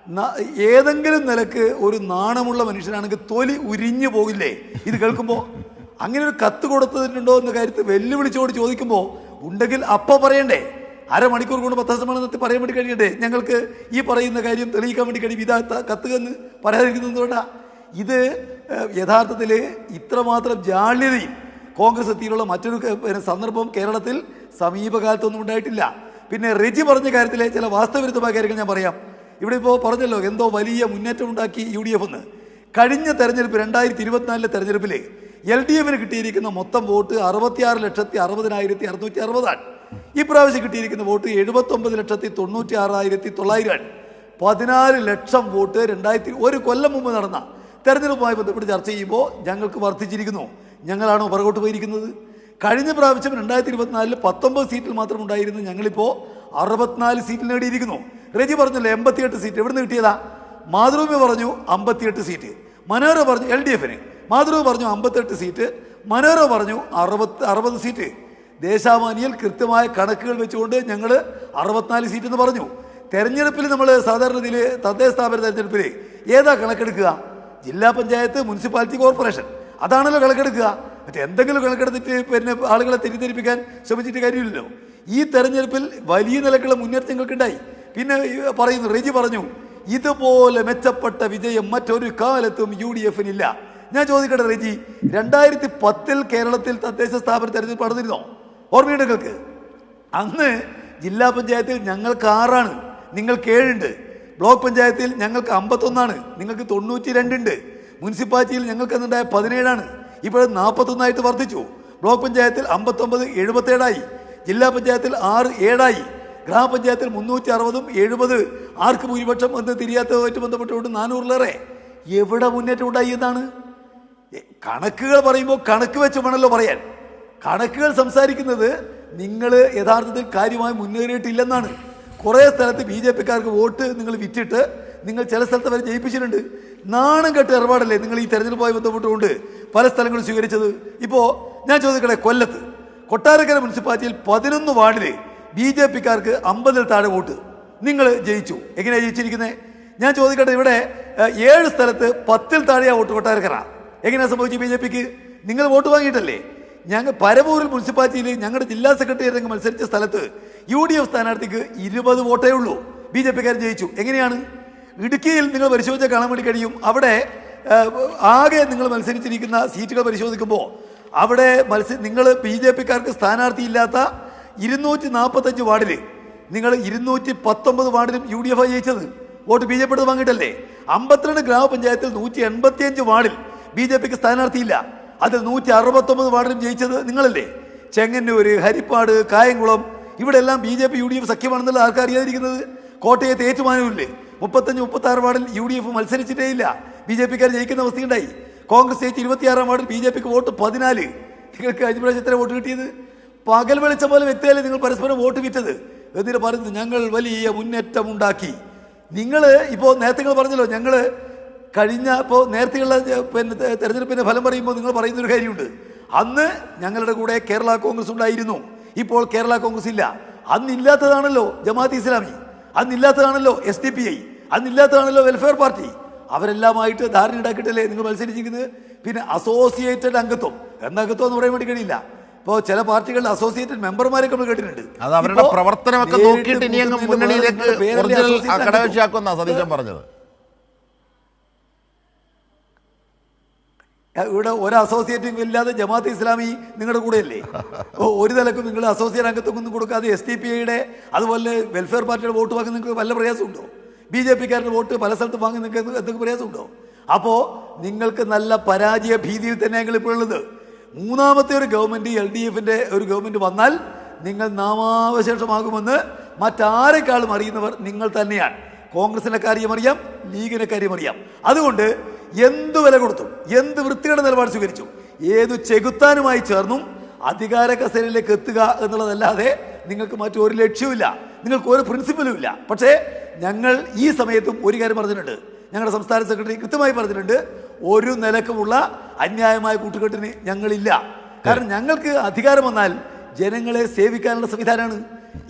ഏതെങ്കിലും നിലക്ക് ഒരു നാണമുള്ള മനുഷ്യനാണെങ്കിൽ തൊലി ഉരിഞ്ഞു പോകില്ലേ ഇത് കേൾക്കുമ്പോൾ? അങ്ങനെ ഒരു കത്ത് കൊടുത്തിട്ടുണ്ടോ എന്ന കാര്യത്തിൽ വെല്ലുവിളിച്ചോട് ചോദിക്കുമ്പോൾ ഉണ്ടെങ്കിൽ അപ്പോൾ പറയണ്ടേ? അരമണിക്കൂർ കൊണ്ട് പത്രസമ്മേളനത്തിൽ പറയാൻ വേണ്ടി കഴിയണ്ടേ? ഞങ്ങൾക്ക് ഈ പറയുന്ന കാര്യം തെളിയിക്കാൻ വേണ്ടി കഴിയും, ഇതാ കത്ത് എന്ന് പറയാതിരിക്കുന്നതുകൊണ്ടാ. ഇത് യഥാർത്ഥത്തിൽ ഇത്രമാത്രം ജാള്യതയും കോൺഗ്രസ് എത്തിയുള്ള മറ്റൊരു സന്ദർഭം കേരളത്തിൽ സമീപകാലത്തൊന്നും ഉണ്ടായിട്ടില്ല. പിന്നെ റെജി പറഞ്ഞ കാര്യത്തിലെ ചില വാസ്തവവിരുദ്ധമായ കാര്യങ്ങൾ ഞാൻ പറയാം. ഇവിടെ ഇപ്പോൾ പറഞ്ഞല്ലോ എന്തോ വലിയ മുന്നേറ്റം ഉണ്ടാക്കി യു ഡി എഫ് എന്ന്. കഴിഞ്ഞ തെരഞ്ഞെടുപ്പ് 2024 തെരഞ്ഞെടുപ്പിൽ LDFിന് കിട്ടിയിരിക്കുന്ന മൊത്തം വോട്ട് 66,60,660 ഇപ്രാവശ്യം കിട്ടിയിരിക്കുന്ന വോട്ട് 79,96,900 14 ലക്ഷം വോട്ട് ഒരു കൊല്ലം മുമ്പ് നടന്ന തെരഞ്ഞെടുപ്പുമായി ബന്ധപ്പെട്ട് ചർച്ച ചെയ്യുമ്പോൾ ഞങ്ങൾക്ക് വർദ്ധിച്ചിരിക്കുന്നു. ഞങ്ങളാണോ പുറകോട്ട് പോയിരിക്കുന്നത്? കഴിഞ്ഞ പ്രാവശ്യം 2024 19 സീറ്റിൽ മാത്രം ഉണ്ടായിരുന്നു, ഞങ്ങളിപ്പോൾ 64 സീറ്റിൽ നേടിയിരിക്കുന്നു. റെജി പറഞ്ഞല്ലോ 88 സീറ്റ്. എവിടുന്ന് കിട്ടിയതാ? മാതൃഭൂമി പറഞ്ഞു 58 സീറ്റ്, മനോരമ പറഞ്ഞു LDFിന്, മാതൃഭൂമി പറഞ്ഞു 58 സീറ്റ്, മനോരമ പറഞ്ഞു 60 സീറ്റ്. ദേശാമാനിയിൽ കൃത്യമായ കണക്കുകൾ വെച്ചുകൊണ്ട് ഞങ്ങൾ 64 സീറ്റ് എന്ന് പറഞ്ഞു. തെരഞ്ഞെടുപ്പിൽ നമ്മൾ സാധാരണ ഇതിൽ തദ്ദേശ സ്ഥാപന തെരഞ്ഞെടുപ്പിൽ ഏതാ കണക്കെടുക്കുക? ജില്ലാ പഞ്ചായത്ത്, മുനിസിപ്പാലിറ്റി, കോർപ്പറേഷൻ, അതാണല്ലോ കണക്കെടുക്കുക. മറ്റെന്തെങ്കിലും കണക്കെടുത്തിട്ട് പിന്നെ ആളുകളെ തെറ്റിദ്ധരിപ്പിക്കാൻ ശ്രമിച്ചിട്ട് കാര്യമില്ലല്ലോ. ഈ തെരഞ്ഞെടുപ്പിൽ വലിയ നിലക്കുള്ള മുന്നേറ്റങ്ങൾക്കുണ്ടായി. പിന്നെ പറയുന്നു, റെജി പറഞ്ഞു, ഇതുപോലെ മെച്ചപ്പെട്ട വിജയം മറ്റൊരു കാലത്തും UDFിനില്ല. ഞാൻ ചോദിക്കട്ടെ റെജി, 2010 കേരളത്തിൽ തദ്ദേശ സ്ഥാപന തെരഞ്ഞെടുപ്പ് നടന്നിരുന്നോ? ഓർമ്മയുണ്ട് നിങ്ങൾക്ക്? അന്ന് ജില്ലാ പഞ്ചായത്തിൽ ഞങ്ങൾക്ക് 6 നിങ്ങൾക്ക് 7 ബ്ലോക്ക് പഞ്ചായത്തിൽ ഞങ്ങൾക്ക് 51 നിങ്ങൾക്ക് 92 മുനിസിപ്പാലിറ്റിയിൽ ഞങ്ങൾക്ക് എന്നുണ്ടായ 17 ഇപ്പോൾ 41 വർദ്ധിച്ചു. ബ്ലോക്ക് പഞ്ചായത്തിൽ 59 77ആയി, ജില്ലാ പഞ്ചായത്തിൽ 6 7ആയി, ഗ്രാമപഞ്ചായത്തിൽ 360ഉം 70 ആർക്ക് ഭൂരിപക്ഷം എന്ന് തിരിയാത്തതുമായിട്ട് ബന്ധപ്പെട്ടുകൊണ്ട് 400-ലേറെ. എവിടെ മുന്നേറ്റം ഉണ്ടായി എന്നാണ്? കണക്കുകൾ പറയുമ്പോൾ കണക്ക് വെച്ച് വേണമല്ലോ പറയാൻ. കണക്കുകൾ സംസാരിക്കുന്നത് നിങ്ങൾ യഥാർത്ഥത്തിൽ കാര്യമായി മുന്നേറിയിട്ടില്ലെന്നാണ്. കുറേ സ്ഥലത്ത് BJP-ക്കാർക്ക് വോട്ട് നിങ്ങൾ വിറ്റിട്ട് നിങ്ങൾ ചില സ്ഥലത്ത് വരെ ജയിപ്പിച്ചിട്ടുണ്ട്. നാണം കെട്ട ഇടപാടല്ലേ നിങ്ങൾ ഈ തെരഞ്ഞെടുപ്പുമായി ബന്ധപ്പെട്ടുകൊണ്ട് പല സ്ഥലങ്ങളും സ്വീകരിച്ചത്. ഇപ്പോൾ ഞാൻ ചോദിക്കട്ടെ, കൊല്ലത്ത് കൊട്ടാരക്കര മുനിസിപ്പാലിറ്റിയിൽ 11 വാർഡിൽ BJP-ക്കാർക്ക് 50-ൽ താഴെ വോട്ട്, നിങ്ങൾ ജയിച്ചു. എങ്ങനെയാണ് ജയിച്ചിരിക്കുന്നത്? ഞാൻ ചോദിക്കട്ടെ, ഇവിടെ 7 സ്ഥലത്ത് 10-ൽ താഴെയാണ് വോട്ട് കൊട്ടാരക്കര. എങ്ങനെയാണ് സംഭവിച്ചു? BJP-ക്ക് നിങ്ങൾ വോട്ട് വാങ്ങിയിട്ടല്ലേ. ഞങ്ങൾ പരവൂരിൽ മുനിസിപ്പാലിറ്റിയിൽ ഞങ്ങളുടെ ജില്ലാ സെക്രട്ടറി മത്സരിച്ച സ്ഥലത്ത് UDF സ്ഥാനാർത്ഥിക്ക് 20 വോട്ടേ ഉള്ളൂ, BJP-ക്കാർ ജയിച്ചു. എങ്ങനെയാണ്? ഇടുക്കിയിൽ നിങ്ങൾ പരിശോധിച്ചാൽ കാണാൻ വേണ്ടി കഴിയും. അവിടെ ആകെ നിങ്ങൾ മത്സരിച്ചിരിക്കുന്ന സീറ്റുകൾ പരിശോധിക്കുമ്പോൾ അവിടെ നിങ്ങൾ BJP-ക്കാർക്ക് സ്ഥാനാർത്ഥിയില്ലാത്ത 245 വാർഡിൽ നിങ്ങൾ 219 വാർഡിലും UDF ജയിച്ചത്. Vote BJP വാങ്ങിയിട്ടല്ലേ. 52 ഗ്രാമപഞ്ചായത്തിൽ 185 വാർഡിൽ BJP-ക്ക് സ്ഥാനാർത്ഥിയില്ല, അതിൽ 169 വാർഡിലും ജയിച്ചത് നിങ്ങളല്ലേ. ചെങ്ങന്നൂർ, ഹരിപ്പാട്, കായംകുളം ഇവിടെ എല്ലാം BJP UDF സഖ്യമാണെന്നുള്ള ആൾക്കറിയാതിരിക്കുന്നത്. കോട്ടയത്ത് ഏറ്റുമാനൂരില്ലേ 35-36 വാർഡിൽ UDF മത്സരിച്ചിട്ടേ ഇല്ല, BJP-ക്കാർ ജയിക്കുന്ന അവസ്ഥയുണ്ടായി. കോൺഗ്രസ് ജയിച്ച് 26-ാം വാർഡിൽ BJP-ക്ക് വോട്ട് 14. നിങ്ങൾക്ക് കഴിഞ്ഞ പ്രാവശ്യം എത്ര വോട്ട് കിട്ടിയത്? പകൽ വെളിച്ചം പോലെ വ്യക്തിയല്ലേ നിങ്ങൾ പരസ്പരം വോട്ട് വിറ്റത്. എന്നിട്ട് പറയുന്നത് ഞങ്ങൾ വലിയ മുന്നേറ്റം ഉണ്ടാക്കി. നിങ്ങൾ ഇപ്പോൾ നേരത്തെ നിങ്ങൾ പറഞ്ഞല്ലോ, ഞങ്ങൾ കഴിഞ്ഞ ഇപ്പോൾ നേരത്തെയുള്ള തെരഞ്ഞെടുപ്പിൻ്റെ ഫലം പറയുമ്പോൾ നിങ്ങൾ പറയുന്നൊരു കാര്യമുണ്ട്. അന്ന് ഞങ്ങളുടെ കൂടെ കേരള കോൺഗ്രസ് ഉണ്ടായിരുന്നു, ഇപ്പോൾ കേരള കോൺഗ്രസ് ഇല്ല. അന്നില്ലാത്തതാണല്ലോ Jamaat Islami, അന്നില്ലാത്തതാണല്ലോ SDPI, അന്നില്ലാത്തതാണല്ലോ welfare party. അവരെല്ലാമായിട്ട് ധാരണ ഉണ്ടാക്കിയിട്ടല്ലേ നിങ്ങൾ മത്സരിച്ചിരിക്കുന്നത്. പിന്നെ അസോസിയേറ്റഡ് അംഗത്വം എന്ന അംഗത്വം എന്ന് പറയാൻ വേണ്ടി കഴിയില്ല. ഇപ്പോൾ ചില പാർട്ടികളുടെ അസോസിയേറ്റഡ് മെമ്പർമാരൊക്കെ നമ്മൾ കേട്ടിട്ടുണ്ട്. അത് അവരുടെ പ്രവർത്തനമൊക്കെ നോക്കിയിട്ട് ഇനി അങ്ങ് മുന്നണിയിലേക്ക് സതീശൻ പറഞ്ഞത്. ഇവിടെ ഒരു അസോസിയേറ്റും ഇല്ലാതെ ജമാഅത്ത് ഇസ്ലാമി നിങ്ങളുടെ കൂടെയല്ലേ. ഒരു നിലക്കും നിങ്ങൾ അസോസിയേറ്റ് അംഗത്വമൊന്നും കൊടുക്കാതെ SDPI-യുടെ അതുപോലെ വെൽഫെയർ പാർട്ടിയുടെ വോട്ട് വാങ്ങി നിങ്ങൾക്ക് വല്ല പ്രയാസമുണ്ടോ? BJP-ക്കാരുടെ വോട്ട് പല സ്ഥലത്ത് വാങ്ങി നിങ്ങൾക്ക് എന്തെങ്കിലും പ്രയാസമുണ്ടോ? അപ്പോൾ നിങ്ങൾക്ക് നല്ല പരാജയ ഭീതിയിൽ തന്നെയാണ് ഇപ്പോൾ ഉള്ളത്. മൂന്നാമത്തെ ഒരു ഗവൺമെൻറ് LDF-ന്റെ ഒരു ഗവൺമെൻറ് വന്നാൽ നിങ്ങൾ നാമാവശേഷമാകുമെന്ന് മറ്റാരെക്കാളും അറിയുന്നവർ നിങ്ങൾ തന്നെയാണ്. കോൺഗ്രസിൻ്റെ കാര്യം അറിയാം, ലീഗിൻ്റെ കാര്യം അറിയാം. അതുകൊണ്ട് എന്ത് വില കൊടുത്തും എന്ത് വൃത്തിയുടെ നിലപാട് സ്വീകരിച്ചു ഏതു ചെകുത്താനുമായി ചേർന്നും അധികാര കസേരയിലേക്ക് എത്തുക എന്നുള്ളതല്ലാതെ നിങ്ങൾക്ക് മറ്റൊരു ലക്ഷ്യവുമില്ല, നിങ്ങൾക്ക് ഒരു പ്രിൻസിപ്പലും ഇല്ല. പക്ഷേ ഞങ്ങൾ ഈ സമയത്തും ഒരു കാര്യം പറഞ്ഞിട്ടുണ്ട്, ഞങ്ങളുടെ സംസ്ഥാന സെക്രട്ടറി കൃത്യമായി പറഞ്ഞിട്ടുണ്ട്, ഒരു നിലക്കുമുള്ള അന്യായമായ കൂട്ടുകെട്ടിന് ഞങ്ങളില്ല. കാരണം ഞങ്ങൾക്ക് അധികാരം വന്നാൽ ജനങ്ങളെ സേവിക്കാനുള്ള സംവിധാനമാണ്.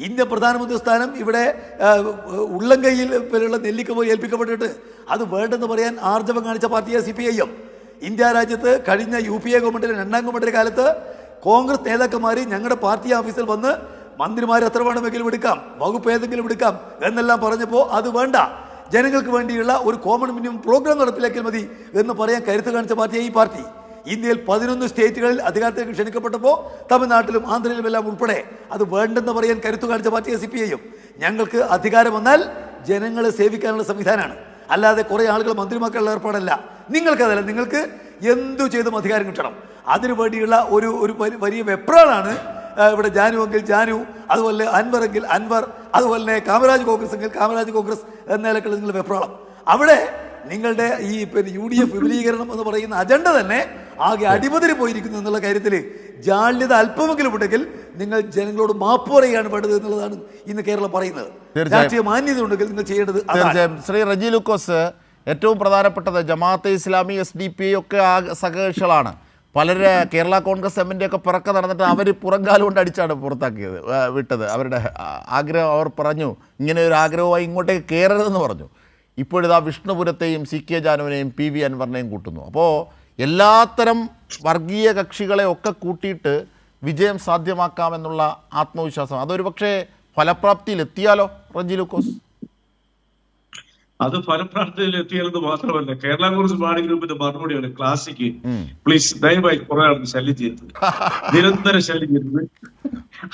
ഇന്ത്യൻ പ്രധാനമന്ത്രി സ്ഥാനം ഇവിടെ ഉള്ളംകൈയിൽ പോലുള്ള നെല്ലിക്ക പോയി ഏൽപ്പിക്കപ്പെട്ടിട്ട് അത് വേണ്ടെന്ന് പറയാൻ ആർജവം കാണിച്ച പാർട്ടിയാണ് CPIM. ഇന്ത്യ രാജ്യത്ത് കഴിഞ്ഞ UPA ഗവൺമെൻറ്റിൻ്റെ 2ാം ഗവൺമെൻറ്റിൻ്റെ കാലത്ത് കോൺഗ്രസ് നേതാക്കന്മാർ ഞങ്ങളുടെ പാർട്ടി ഓഫീസിൽ വന്ന് മന്ത്രിമാർ എത്ര വേണമെങ്കിലും എടുക്കാം, വകുപ്പ് ഏതെങ്കിലും എടുക്കാം എന്നെല്ലാം പറഞ്ഞപ്പോൾ അത് വേണ്ട, ജനങ്ങൾക്ക് വേണ്ടിയുള്ള ഒരു കോമൺ മിനിമം പ്രോഗ്രാം നടപ്പിലാക്കിയാൽ മതി എന്ന് പറയാൻ കരുത്ത് കാണിച്ച പാർട്ടിയാണ് ഈ പാർട്ടി. ഇന്ത്യയിൽ 11 സ്റ്റേറ്റുകളിൽ അധികാരത്തിലേക്ക് ക്ഷണിക്കപ്പെട്ടപ്പോൾ തമിഴ്നാട്ടിലും ആന്ധ്രയിലും എല്ലാം ഉൾപ്പെടെ അത് വേണ്ടെന്ന് പറയാൻ കരുത്തു കാണിച്ച പാർട്ടിയാണ് CPIM. ഞങ്ങൾക്ക് അധികാരം വന്നാൽ ജനങ്ങളെ സേവിക്കാനുള്ള സംവിധാനമാണ്, അല്ലാതെ കുറേ ആളുകൾ മന്ത്രിമാർക്കുള്ള ഏർപ്പാടല്ല. നിങ്ങൾക്കതല്ല, നിങ്ങൾക്ക് എന്തു ചെയ്തും അധികാരം കിട്ടണം. അതിനു വേണ്ടിയുള്ള ഒരു വലിയ വെപ്രാളാണ് ഇവിടെ ജാനുവെങ്കിൽ ജാനു, അതുപോലെ അൻവറെങ്കിൽ അൻവർ, അതുപോലെ കാമരാജ് കോൺഗ്രസ് എങ്കിൽ കാമരാജ് കോൺഗ്രസ് എന്ന നിലക്കുള്ള നിങ്ങളുടെ വെപ്രാളം. അവിടെ നിങ്ങളുടെ ഈ UDF വിപുലീകരണം എന്ന് പറയുന്ന അജണ്ട തന്നെ ആകെ അടിമതിരി പോയിരിക്കുന്നു എന്നുള്ള കാര്യത്തിൽ ജാള്യത അല്പമെങ്കിലും ഉണ്ടെങ്കിൽ നിങ്ങൾ ജനങ്ങളോട് മാപ്പ് പറയുകയാണ് വേണ്ടത് എന്നുള്ളതാണ് ഇന്ന് കേരളം പറയുന്നത്. രാഷ്ട്രീയ മാന്യത ഉണ്ടെങ്കിൽ നിങ്ങൾ ചെയ്യേണ്ടത്. ശ്രീ റജി ലൂക്കോസ്, ഏറ്റവും പ്രധാനപ്പെട്ടത് ജമാഅത്തെ ഇസ്ലാമി SDPI ഒക്കെ സഹകക്ഷികളാണ്. പലരെ കേരള കോൺഗ്രസ് എമ്മിൻ്റെ ഒക്കെ പിറക്ക നടന്നിട്ട് അവർ പുറംകാലം കൊണ്ട് അടിച്ചാണ് പുറത്താക്കിയത്, വിട്ടത്. അവരുടെ ആഗ്രഹം അവർ പറഞ്ഞു, ഇങ്ങനെ ഒരു ആഗ്രഹമായി ഇങ്ങോട്ടേക്ക് കയറരുതെന്ന് പറഞ്ഞു. ഇപ്പോഴിതാ വിഷ്ണുപുരത്തെയും CK ജാനുവിനെയും PV അൻവറിനെയും കൂട്ടുന്നു. അപ്പോൾ എല്ലാത്തരം വർഗീയ കക്ഷികളെ ഒക്കെ കൂട്ടിയിട്ട് വിജയം സാധ്യമാക്കാമെന്നുള്ള ആത്മവിശ്വാസം, അതൊരു പക്ഷേ ഫലപ്രാപ്തിയിൽ എത്തിയാലോ റജി ലൂക്കോസ്? അത് ഫലപ്രാപ്തിയിൽ എത്തിയാലെന്ന് മാത്രമല്ല, കേരള കോൺഗ്രസ് പാർട്ടി ഗ്രൂപ്പിന്റെ മറുപടിയാണ് ക്ലാസിക്ക്. പ്ലീസ് ദയവായി കുറെ ആൾക്ക് ശല്യം ചെയ്തത്, നിരന്തരം ശല്യം ചെയ്തത്.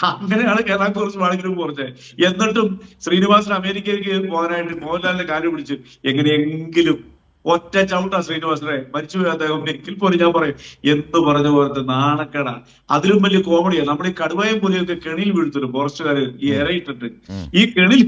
അങ്ങനെയാണ് കേരള കോൺഗ്രസ് പാർട്ടി ഗ്രൂപ്പ് പറഞ്ഞത്. എന്നിട്ടും ശ്രീനിവാസൻ അമേരിക്കയിലേക്ക് പോകാനായിട്ട് മോഹൻലാലിന്റെ കാര്യം പിടിച്ച് എങ്ങനെയെങ്കിലും ഒറ്റ ചവിട്ടാ ശ്രീനിവാസനെ മരിച്ചുപോയി അദ്ദേഹം. എങ്കിൽ പോലും ഞാൻ പറയും എന്ത് പറഞ്ഞ പോലത്തെ നാണക്കേടാ. അതിലും വലിയ കോമഡിയാണ് നമ്മൾ ഈ കടുവയും പുലിയൊക്കെ കെണിയിൽ വീഴ്ത്തുന്നു ഫോറസ്റ്റുകാര് ഈ ഇരയിട്ടിട്ട്. ഈ കെണിയിൽ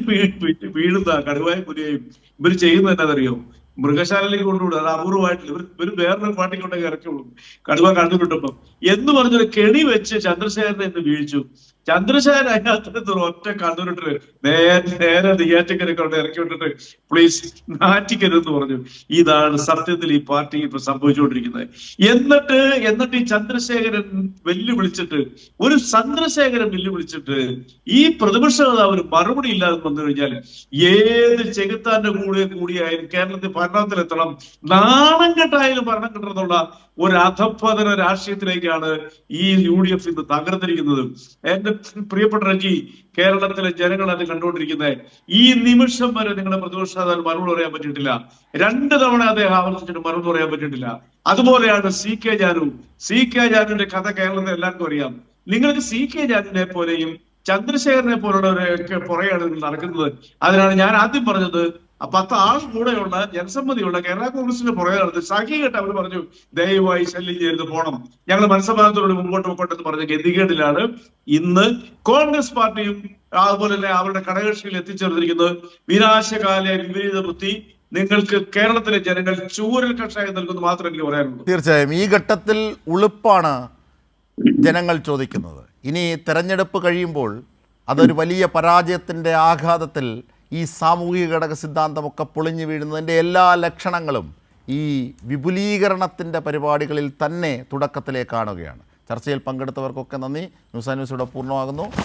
വീഴുന്ന കടുവയും പുലിയെയും ഇവർ ചെയ്യുന്നത് എന്നറിയോ? മൃഗശാലയിലേക്ക് കൊണ്ടുവിടും. അത് അപൂർവമായിട്ടില്ല. ഇവർ വേറൊരു പാട്ടിക്കൊണ്ടൊക്കെ ഇറക്കിയുള്ളൂ കടുവ കണ്ടുകിട്ടുമ്പോ എന്ന് പറഞ്ഞൊരു കെണി വെച്ച് ചന്ദ്രശേഖരനെ ഇന്ന് വീഴ്ചു. ചന്ദ്രശേഖരൻ അതിനകത്ത് ഒറ്റ കണ്ടുവിട്ടിട്ട് നേരെ നെയ്യാറ്റിക്കരെ കൊണ്ട് ഇറക്കി വിട്ടിട്ട് പ്ലീസ് നാറ്റിക്കരുതെന്ന് പറഞ്ഞു. ഇതാണ് സത്യത്തിൽ ഈ പാർട്ടി ഇപ്പൊ സംഭവിച്ചുകൊണ്ടിരിക്കുന്നത്. എന്നിട്ട് ഈ ചന്ദ്രശേഖരൻ വെല്ലുവിളിച്ചിട്ട് ഈ പ്രതിപക്ഷ നേതാവിന് മറുപടി ഇല്ലാതെ വന്നു കഴിഞ്ഞാൽ ഏത് ചെകുത്താന്റെ കൂടിയായാലും കേരളത്തിൽ ഭരണത്തിലെത്തണം, നാണം കെട്ടായാലും ഭരണം കിട്ടണമെന്നുള്ള ഒരു അധപ്പതന രാഷ്ട്രീയത്തിലേക്കാണ് ഈ UDF ഇന്ന് തകർന്നിരിക്കുന്നത്. എന്റെ പ്രിയപ്പെട്ട രജി, കേരളത്തിലെ ജനങ്ങൾ അത് കണ്ടുകൊണ്ടിരിക്കുന്നത്. ഈ നിമിഷം വരെ നിങ്ങളുടെ പ്രതിപക്ഷ നേതാവിന് മറുപടി പറയാൻ പറ്റിയിട്ടില്ല. 2 തവണ അദ്ദേഹം ആവർത്തിച്ചിട്ട് മറുപടി പറയാൻ പറ്റിയിട്ടില്ല. അതുപോലെയാണ് CK ജാനു. CK ജാനുവിന്റെ കഥ കേരളത്തിൽ എല്ലാവർക്കും അറിയാം. നിങ്ങൾക്ക് CK ജാനുവിനെ പോലെയും ചന്ദ്രശേഖരനെ പോലുള്ളവരൊക്കെ പുറകെയാണ് നടക്കുന്നത്. അതിനാണ് ഞാൻ ആദ്യം പറഞ്ഞത് 10 ആൾ കൂടെയുള്ള ജനസമ്മതിയുള്ള കേരള കോൺഗ്രസിന്റെ പുറകെ നടത്തി സഖി കേട്ട് അവർ പറഞ്ഞു ദയവായി ശല്യം ചെയ്ത് പോണം, ഞങ്ങൾ മനസ്സമാധാനത്തോടെ മുമ്പോട്ട് പോകട്ടെന്ന് പറഞ്ഞ ഗതികേടിലാണ് ഇന്ന് കോൺഗ്രസ് പാർട്ടിയും അതുപോലെ തന്നെ അവരുടെ ഘടകകക്ഷികൾ എത്തിച്ചേർന്നിരിക്കുന്നത്. വിനാശകാല വിപരീത ബുദ്ധി നിങ്ങൾക്ക് കേരളത്തിലെ ജനങ്ങൾ ചൂരൽ കഷായം നൽകുന്നു മാത്രമേ എനിക്ക് പറയാനുള്ളൂ. തീർച്ചയായും ഈ ഘട്ടത്തിൽ ഉളുപ്പാണ് ജനങ്ങൾ ചോദിക്കുന്നത്. ഇനി തെരഞ്ഞെടുപ്പ് കഴിയുമ്പോൾ അതൊരു വലിയ പരാജയത്തിൻ്റെ ആഘാതത്തിൽ ഈ സാമൂഹിക ഘടക സിദ്ധാന്തമൊക്കെ പൊളിഞ്ഞു വീഴുന്നതിൻ്റെ എല്ലാ ലക്ഷണങ്ങളും ഈ വിപുലീകരണത്തിൻ്റെ പരിപാടികളിൽ തന്നെ തുടക്കത്തിലേക്ക് കാണുകയാണ്. ചർച്ചയിൽ പങ്കെടുത്തവർക്കൊക്കെ നന്ദി. ന്യൂസ് ആൻഡ് ന്യൂസ് ഇവിടെ പൂർണ്ണമാകുന്നു.